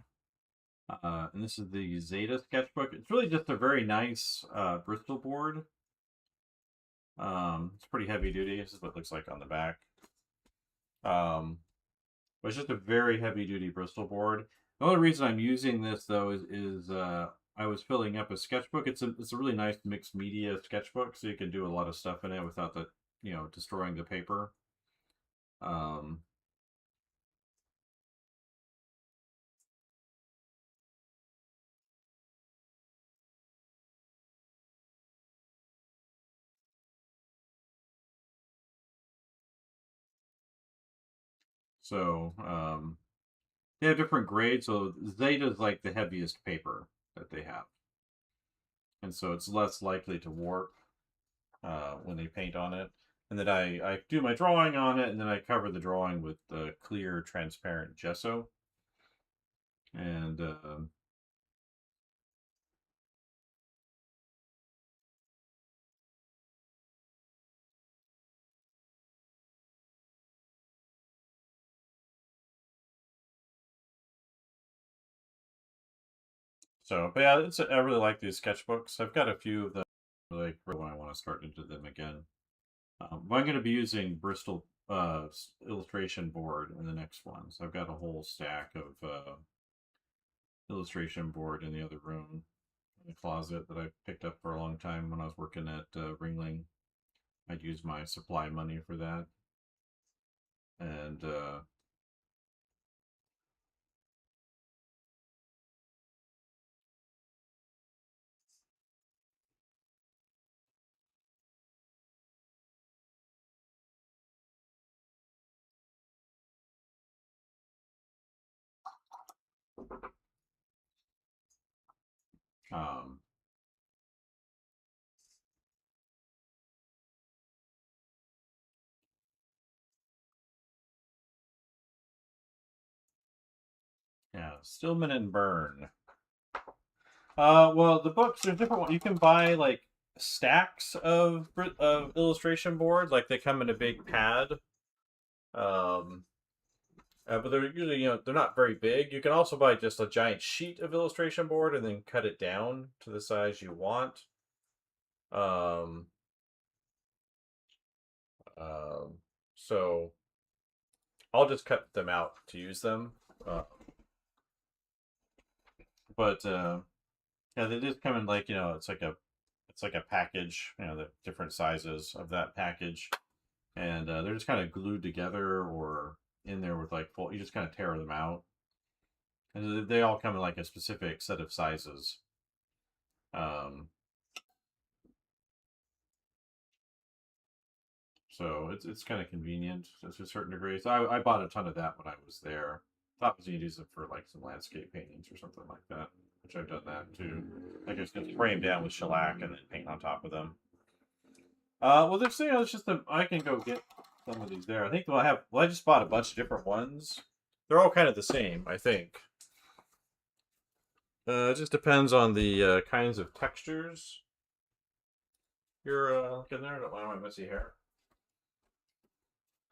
And this is the Zeta sketchbook. It's really just a very nice Bristol board. It's pretty heavy duty. This is what it looks like on the back. But it's just a very heavy duty Bristol board. The only reason I'm using this though is I was filling up a sketchbook. It's a really nice mixed media sketchbook, so you can do a lot of stuff in it without the destroying the paper. So they have different grades. So Zeta is like the heaviest paper that they have, and so it's less likely to warp when they paint on it. And then I do my drawing on it, and then I cover the drawing with the clear, transparent gesso. And so, but yeah, I really like these sketchbooks. I've got a few of them, like when I want to start into them again. But I'm going to be using Bristol illustration board in the next one. So I've got a whole stack of illustration board in the other room, in the closet that I picked up for a long time when I was working at Ringling. I'd use my supply money for that, and um, yeah, Stillman and Burn. Well, the books, there's different ones. You can buy like stacks of illustration boards, like they come in a big pad. Um, but they're usually, they're not very big. You can also buy just a giant sheet of illustration board and then cut it down to the size you want. Um, so I'll just cut them out to use them. But yeah, they just come in like it's like a package. The different sizes of that package, and they're just kind of glued together or in there with like full. You just kind of tear them out, and they all come in like a specific set of sizes. Um, So it's kind of convenient to a certain degree. So I bought a ton of that when I was there. Thought I was going to use it for like some landscape paintings or something like that, which I've done that too. Like it's going to spray them down with shellac and then paint on top of them. Well, there's it's just that I can go get some of these there. I think I just bought a bunch of different ones. They're all kind of the same, I think. It just depends on the kinds of textures you're looking there. Don't mind my messy hair.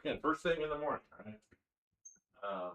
Again, first thing in the morning, right? Um,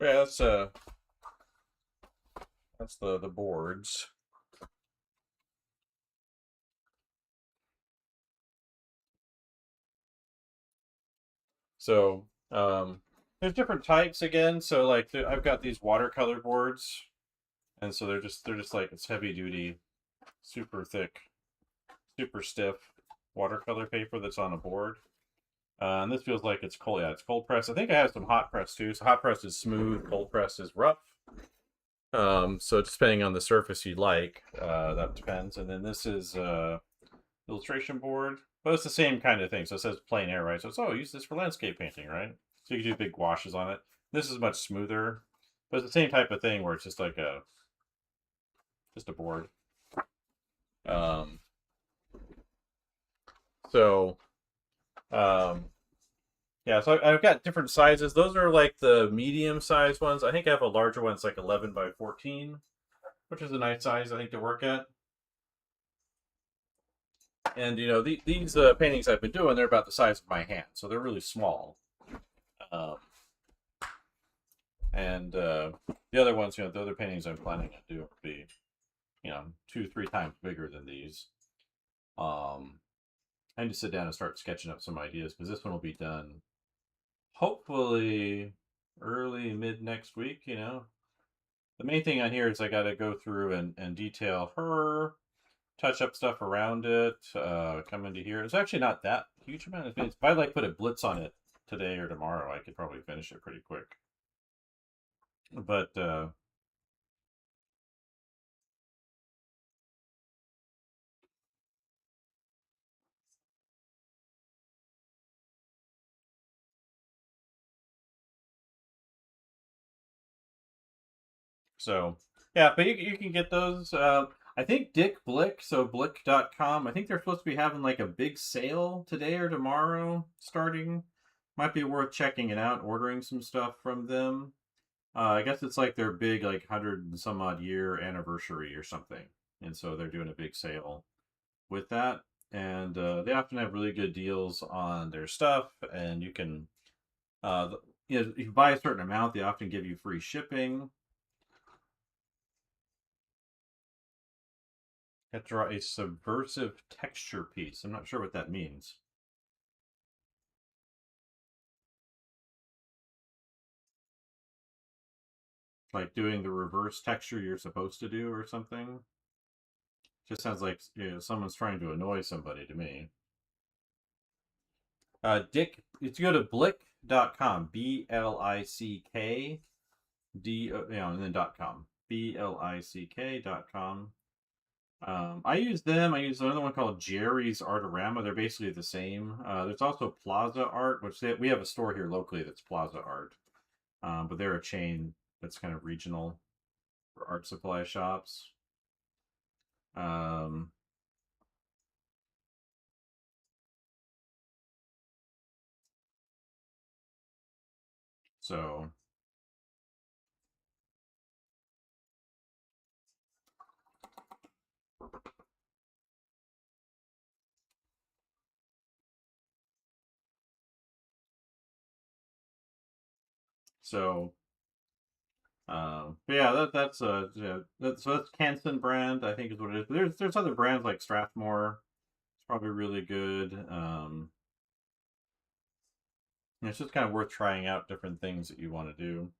yeah, that's the boards. So there's different types again. So like I've got these watercolor boards, and so they're just like it's heavy duty, super thick, super stiff watercolor paper that's on a board. And this feels like it's cold. Yeah, it's cold press. I think I have some hot press too. So hot press is smooth, cold press is rough. So just depending on the surface you like, that depends. And then this is illustration board, but it's the same kind of thing. So it says plein air, right? So it's use this for landscape painting, right? So you can do big washes on it. This is much smoother, but it's the same type of thing where it's just like just a board. Um, so yeah, so I've got different sizes. Those are like the medium sized ones. I think I have a larger one. It's like 11 by 14, which is a nice size I think to work at. And these paintings I've been doing, they're about the size of my hand, so they're really small. Um, and the other ones, the other paintings I'm planning to do will be, 2-3 times bigger than these. I need to sit down and start sketching up some ideas because this one will be done hopefully early mid next week. The main thing on here is I got to go through and detail her, touch up stuff around it, come into here. It's actually not that huge amount of things. If I put a blitz on it today or tomorrow, I could probably finish it pretty quick. But so yeah, but you can get those. I think Dick Blick, so blick.com, I think they're supposed to be having like a big sale today or tomorrow starting. Might be worth checking it out, ordering some stuff from them. I guess it's like their big 100 and some odd year anniversary or something. And so they're doing a big sale with that. And they often have really good deals on their stuff. And you can, if you buy a certain amount, they often give you free shipping. You have to draw a subversive texture piece. I'm not sure what that means. Like doing the reverse texture you're supposed to do or something. Just sounds like someone's trying to annoy somebody to me. Dick, if you go to blick.com, BLICK, and then .com, BLICK.com. I use them. I use another one called Jerry's Artorama. They're basically the same. There's also Plaza Art, which we have a store here locally that's Plaza Art, but they're a chain that's kind of regional for art supply shops. Um, so So, but yeah, so that's Canson brand, I think is what it is. But there's other brands like Strathmore. It's probably really good. It's just kind of worth trying out different things that you want to do.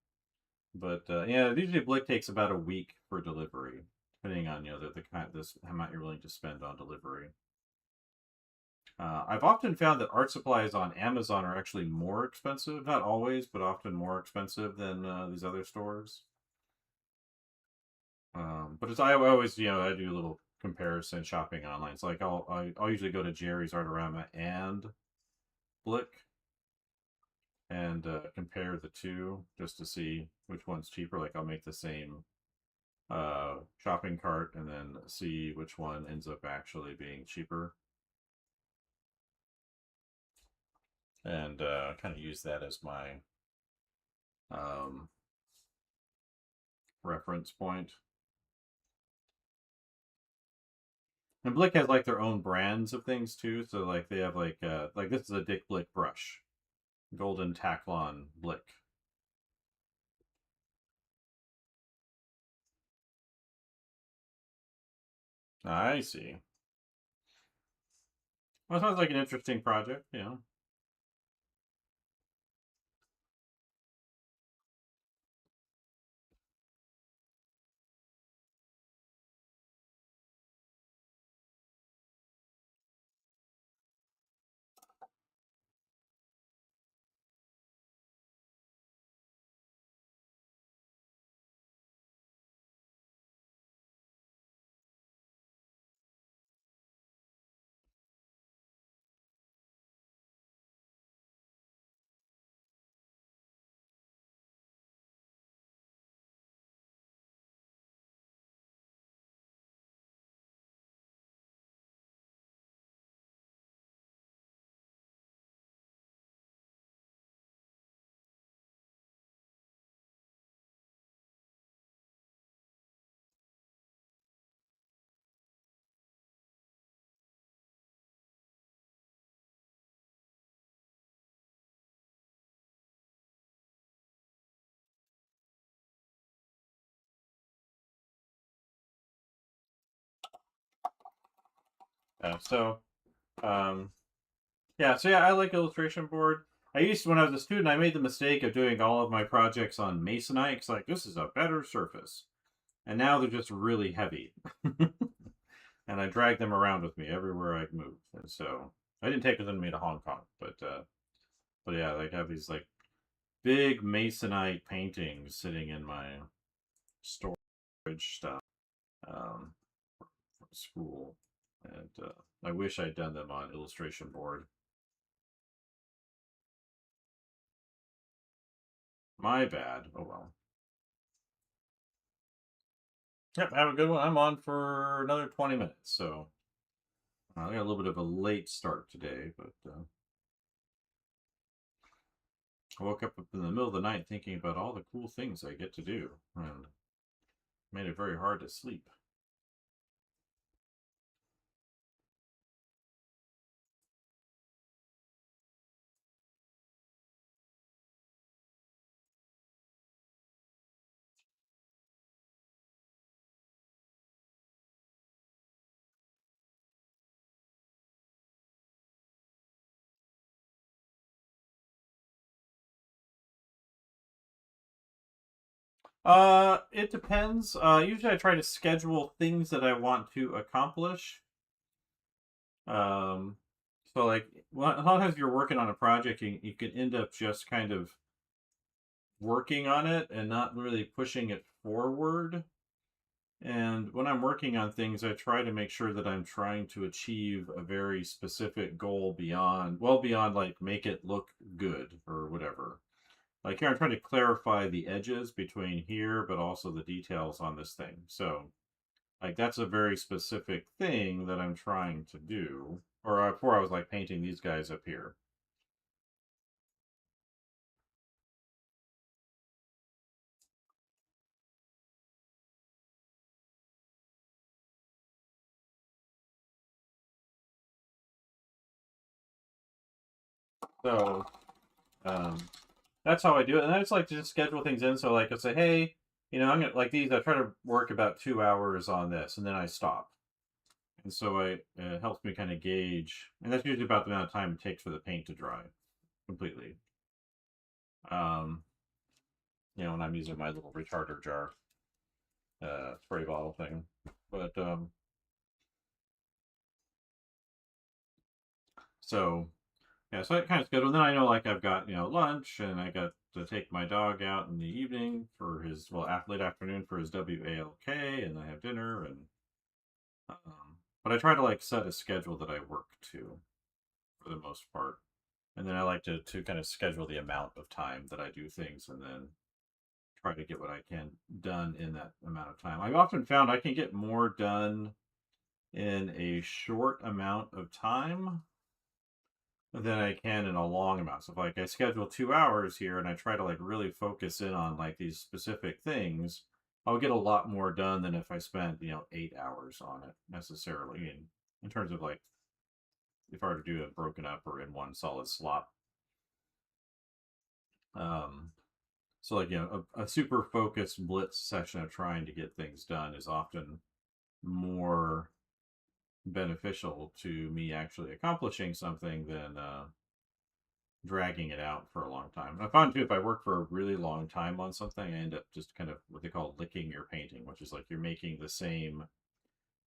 But yeah, usually Blick takes about a week for delivery, depending on the kind this how much you're willing to spend on delivery. I've often found that art supplies on Amazon are actually more expensive, not always, but often more expensive than these other stores. But I always I do a little comparison shopping online. It's like I'll usually go to Jerry's Artorama and Blick and compare the two just to see which one's cheaper. Like I'll make the same shopping cart and then see which one ends up actually being cheaper, and kind of use that as my um, reference point. And Blick has like their own brands of things too. So like they have like this is a Dick Blick brush, Golden Taklon Blick. I see. Well, sounds like an interesting project. So um, yeah, I like illustration board. I used to, when I was a student, I made the mistake of doing all of my projects on Masonite. It's like this is a better surface, and now they're just really heavy, and I drag them around with me everywhere I move. And so I didn't take them with me to Hong Kong, but yeah, I have these like big Masonite paintings sitting in my storage stuff from school, and I wish I'd done them on illustration board. My bad. Oh well. Yep, have a good one. I'm on for another 20 minutes, so I got a little bit of a late start today, but I woke up in the middle of the night thinking about all the cool things I get to do, and made it very hard to sleep. It depends. Usually I try to schedule things that I want to accomplish. Um, so like, a lot of times you're working on a project, you can end up just kind of working on it and not really pushing it forward. And when I'm working on things, I try to make sure that I'm trying to achieve a very specific goal well beyond like make it look good or whatever. Like here, I'm trying to clarify the edges between here, but also the details on this thing. So, like, that's a very specific thing that I'm trying to do. Or before I was like painting these guys up here. So, um, that's how I do it. And I just like to just schedule things in. So like I say, hey, I'm gonna like these. I try to work about 2 hours on this, and then I stop. And so it helps me kind of gauge, and that's usually about the amount of time it takes for the paint to dry completely. Um, when I'm using my little retarder jar, spray bottle thing. But so yeah, so I kind of schedule. And then I know like I've got lunch, and I got to take my dog out in the evening for his late afternoon for his WALK, and I have dinner, and but I try to like set a schedule that I work to for the most part, and then I like to kind of schedule the amount of time that I do things, and then try to get what I can done in that amount of time. I've often found I can get more done in a short amount of time than I can in a long amount. So if like I schedule 2 hours here and I try to like really focus in on like these specific things, I'll get a lot more done than if I spent 8 hours on it necessarily. In terms of like if I were to do it broken up or in one solid slot. Um, so like a super focused blitz session of trying to get things done is often more beneficial to me actually accomplishing something than dragging it out for a long time. And I found too, if I work for a really long time on something, I end up just kind of what they call licking your painting, which is like you're making the same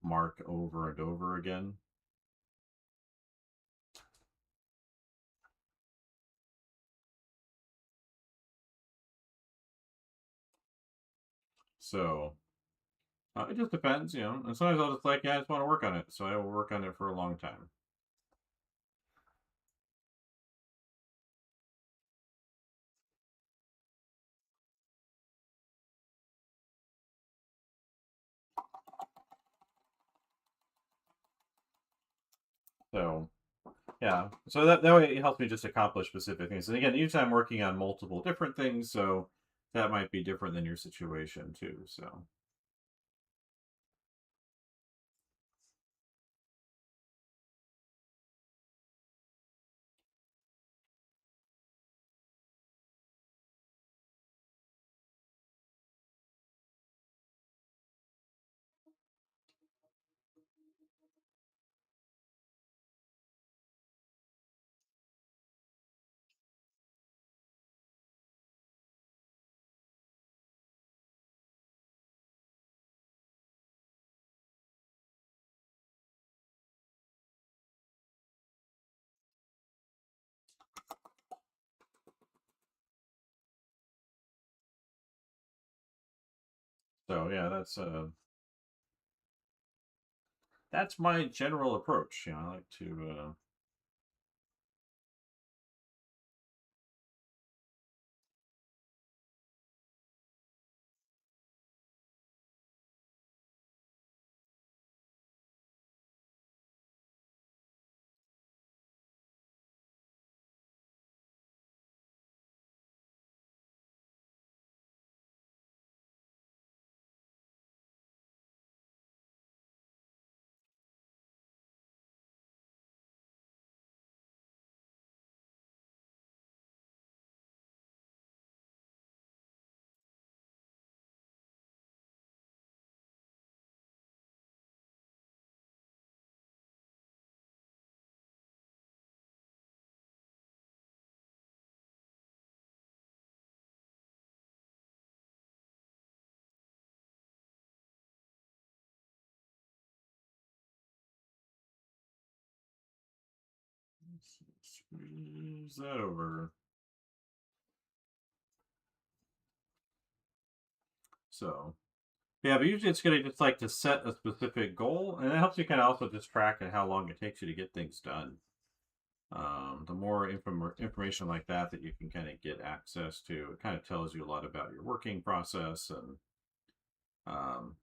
mark over and over again. So it just depends. And sometimes I'll just like, yeah, I just want to work on it, so I will work on it for a long time. So yeah, so that way it helps me just accomplish specific things. And again, each I'm working on multiple different things, so that might be different than your situation too. So yeah, that's my general approach. I like to squeeze that over. So yeah, but usually it's good to just like to set a specific goal, and it helps you kind of also just track and how long it takes you to get things done. The more information like that you can kind of get access to, it kind of tells you a lot about your working process, and um,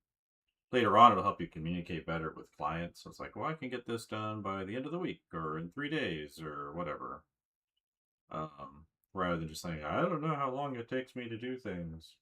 later on it'll help you communicate better with clients. So it's like, well, I can get this done by the end of the week or in 3 days or whatever, rather than just saying, I don't know how long it takes me to do things.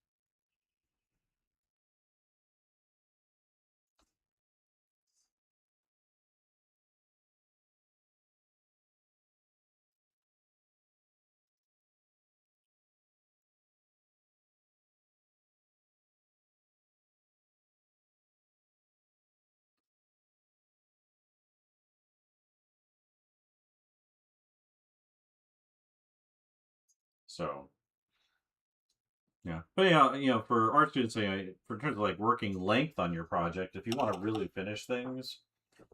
So yeah, but yeah, for our students, for terms of like working length on your project, if you want to really finish things,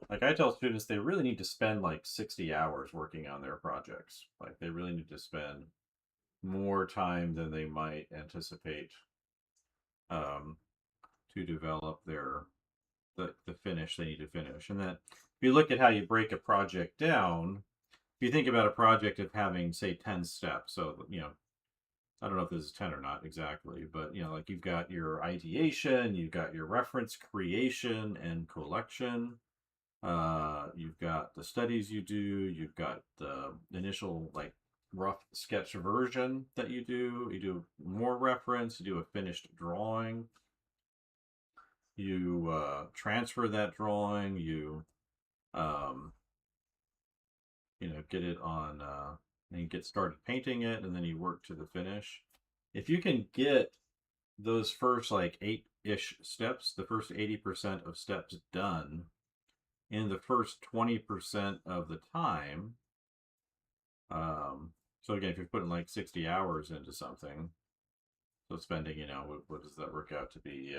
like I tell students, they really need to spend like 60 hours working on their projects. Like they really need to spend more time than they might anticipate um, to develop the finish they need to finish. And that if you look at how you break a project down, if you think about a project of having say 10 steps, so I don't know if this is 10 or not exactly, but like you've got your ideation, you've got your reference creation and collection, you've got the studies you do, you've got the initial like rough sketch version that you do more reference, you do a finished drawing, you transfer that drawing, um, get it on, and you get started painting it, and then you work to the finish. If you can get those first like 8-ish steps, the first 80% of steps done in the first 20% of the time, so again, if you're putting like 60 hours into something, so spending, what does that work out to be?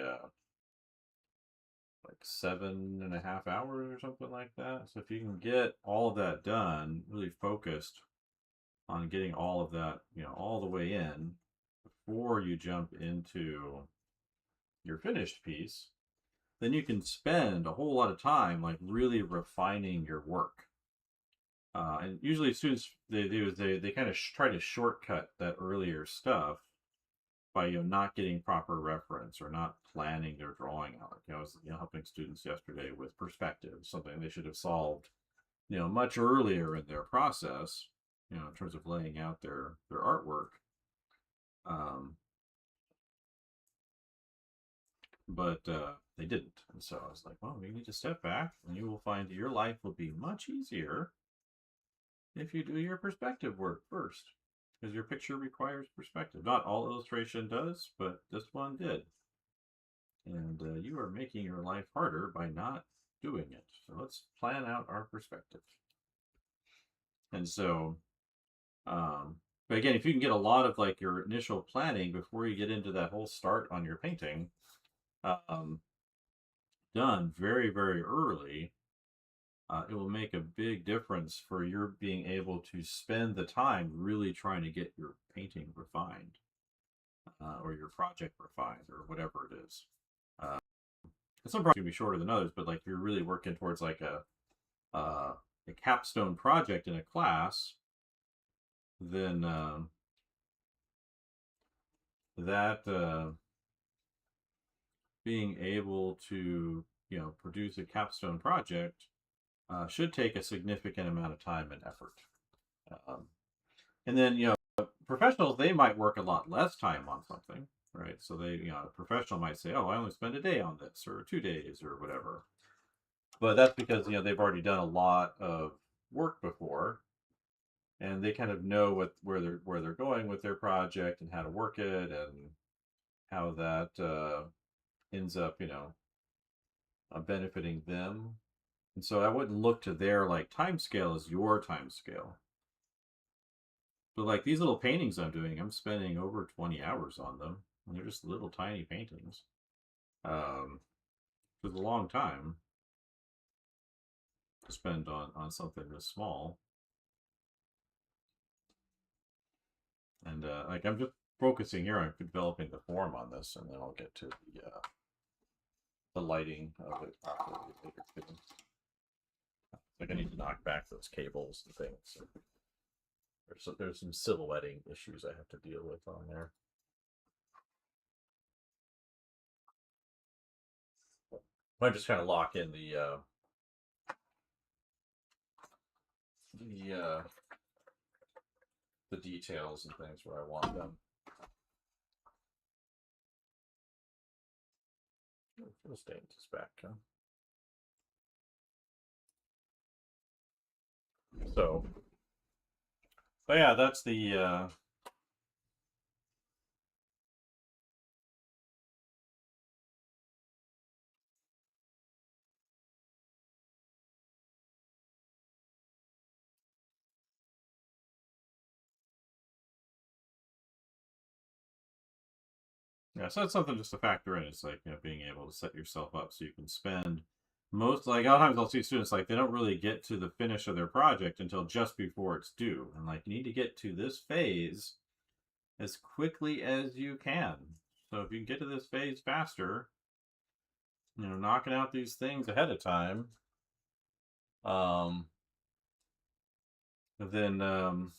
Like 7.5 hours or something like that. So if you can get all of that done, really focused on getting all of that, all the way in before you jump into your finished piece, then you can spend a whole lot of time like really refining your work. And usually students they do is they kind of try to shortcut that earlier stuff by not getting proper reference or not planning their drawing out. Like I was helping students yesterday with perspective, something they should have solved much earlier in their process, in terms of laying out their artwork. Um, but they didn't, and so I was like, well, you need to step back, and you will find your life will be much easier if you do your perspective work first, because your picture requires perspective. Not all illustration does, but this one did. And you are making your life harder by not doing it. So let's plan out our perspective. And so, but again, if you can get a lot of like your initial planning before you get into that whole start on your painting, done very, very early, it will make a big difference for your being able to spend the time really trying to get your painting refined, or your project refined, or whatever it is. Some projects can be shorter than others, but like you're really working towards like a capstone project in a class, then that being able to produce a capstone project should take a significant amount of time and effort. And then professionals, they might work a lot less time on something, right? So they a professional might say, oh, I only spend a day on this or 2 days or whatever. But that's because they've already done a lot of work before, and they kind of know where they're going with their project and how to work it and how that ends up benefiting them. And so I wouldn't look to their like time scale as your time scale. But like these little paintings I'm doing, I'm spending over 20 hours on them, and they're just little tiny paintings. It's a long time to spend on something this small. And like I'm just focusing here on developing the form on this, and then I'll get to the lighting of it later too. Like I need to knock back those cables and things. So there's some silhouetting issues I have to deal with on there. I just kind of lock in the details and things where I want them. Let's stay this back. Huh? So yeah, that's the Yeah, so that's something just to factor in. It's like, being able to set yourself up so you can spend most, like, a lot of times I'll see students, like, they don't really get to the finish of their project until just before it's due. And, like, you need to get to this phase as quickly as you can. So if you can get to this phase faster, knocking out these things ahead of time, um, then, all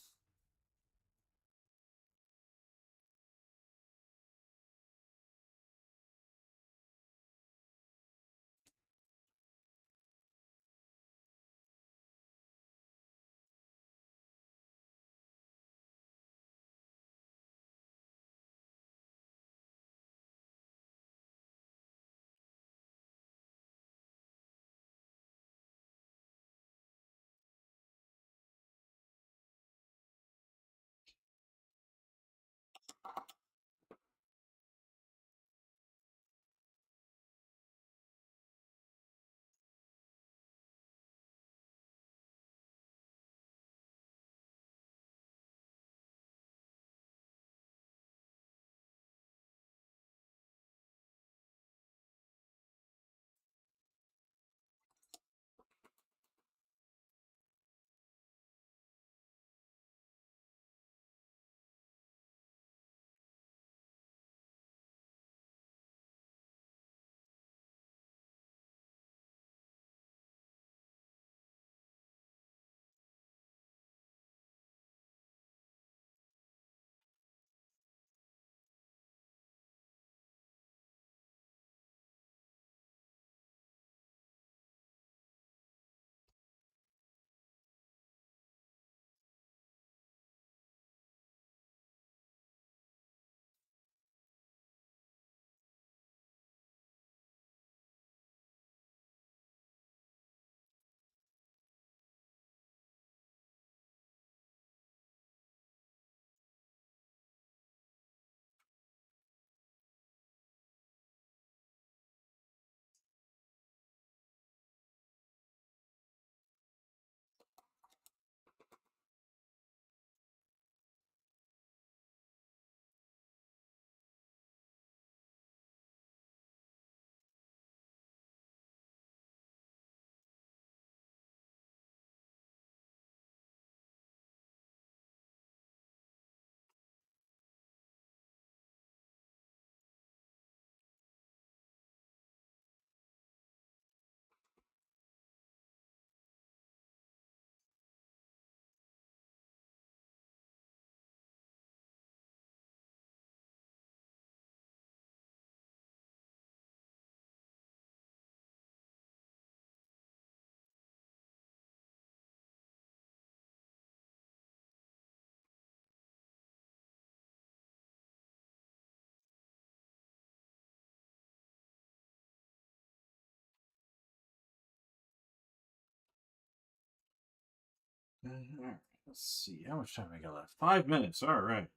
right, let's see. How much time I got left? 5 minutes. All right.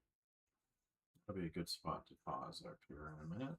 That'll be a good spot to pause up here in a minute.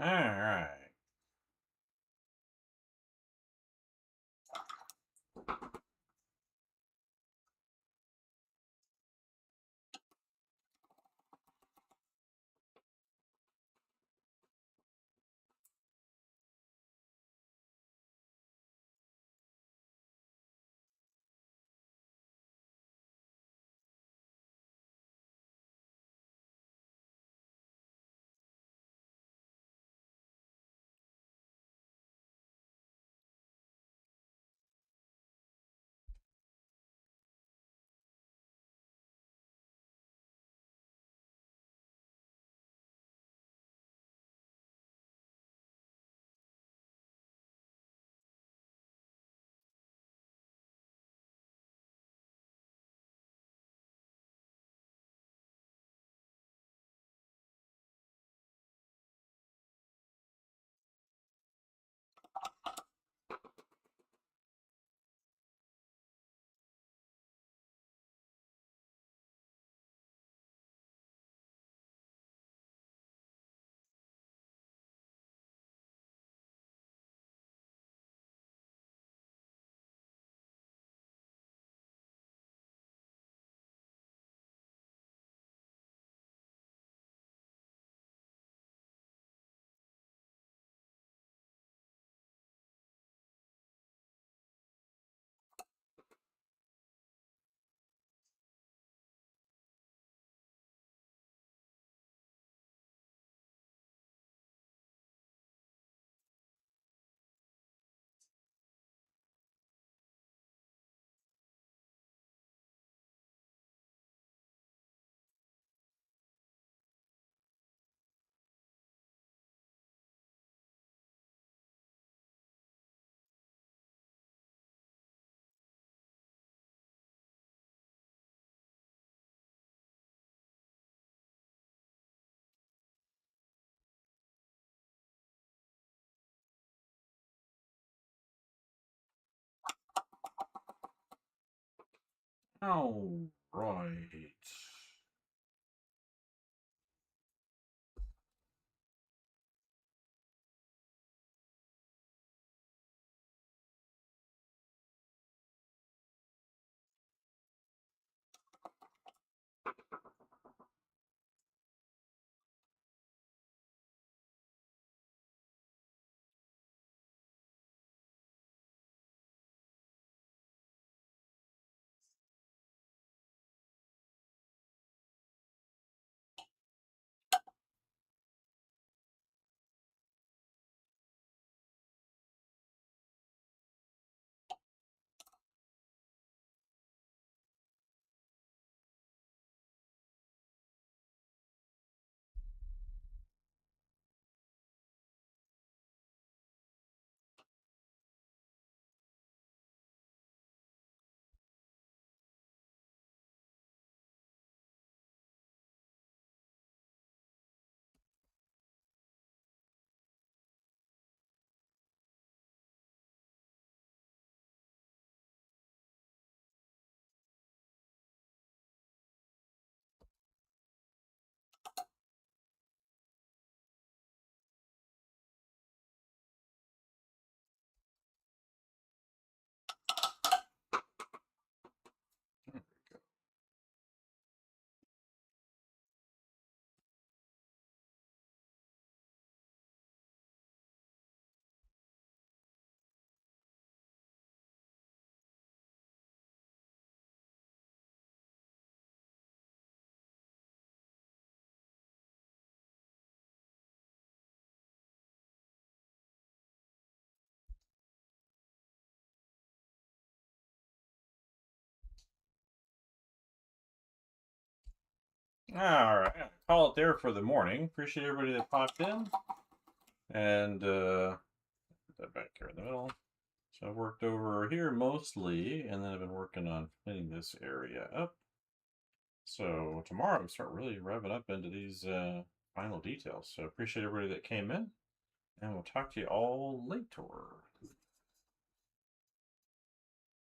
All right. All right. All right. Call it there for the morning. Appreciate everybody that popped in. And put that back here in the middle. So I've worked over here mostly, and then I've been working on cleaning this area up. So tomorrow we start really revving up into these final details. So appreciate everybody that came in, and we'll talk to you all later.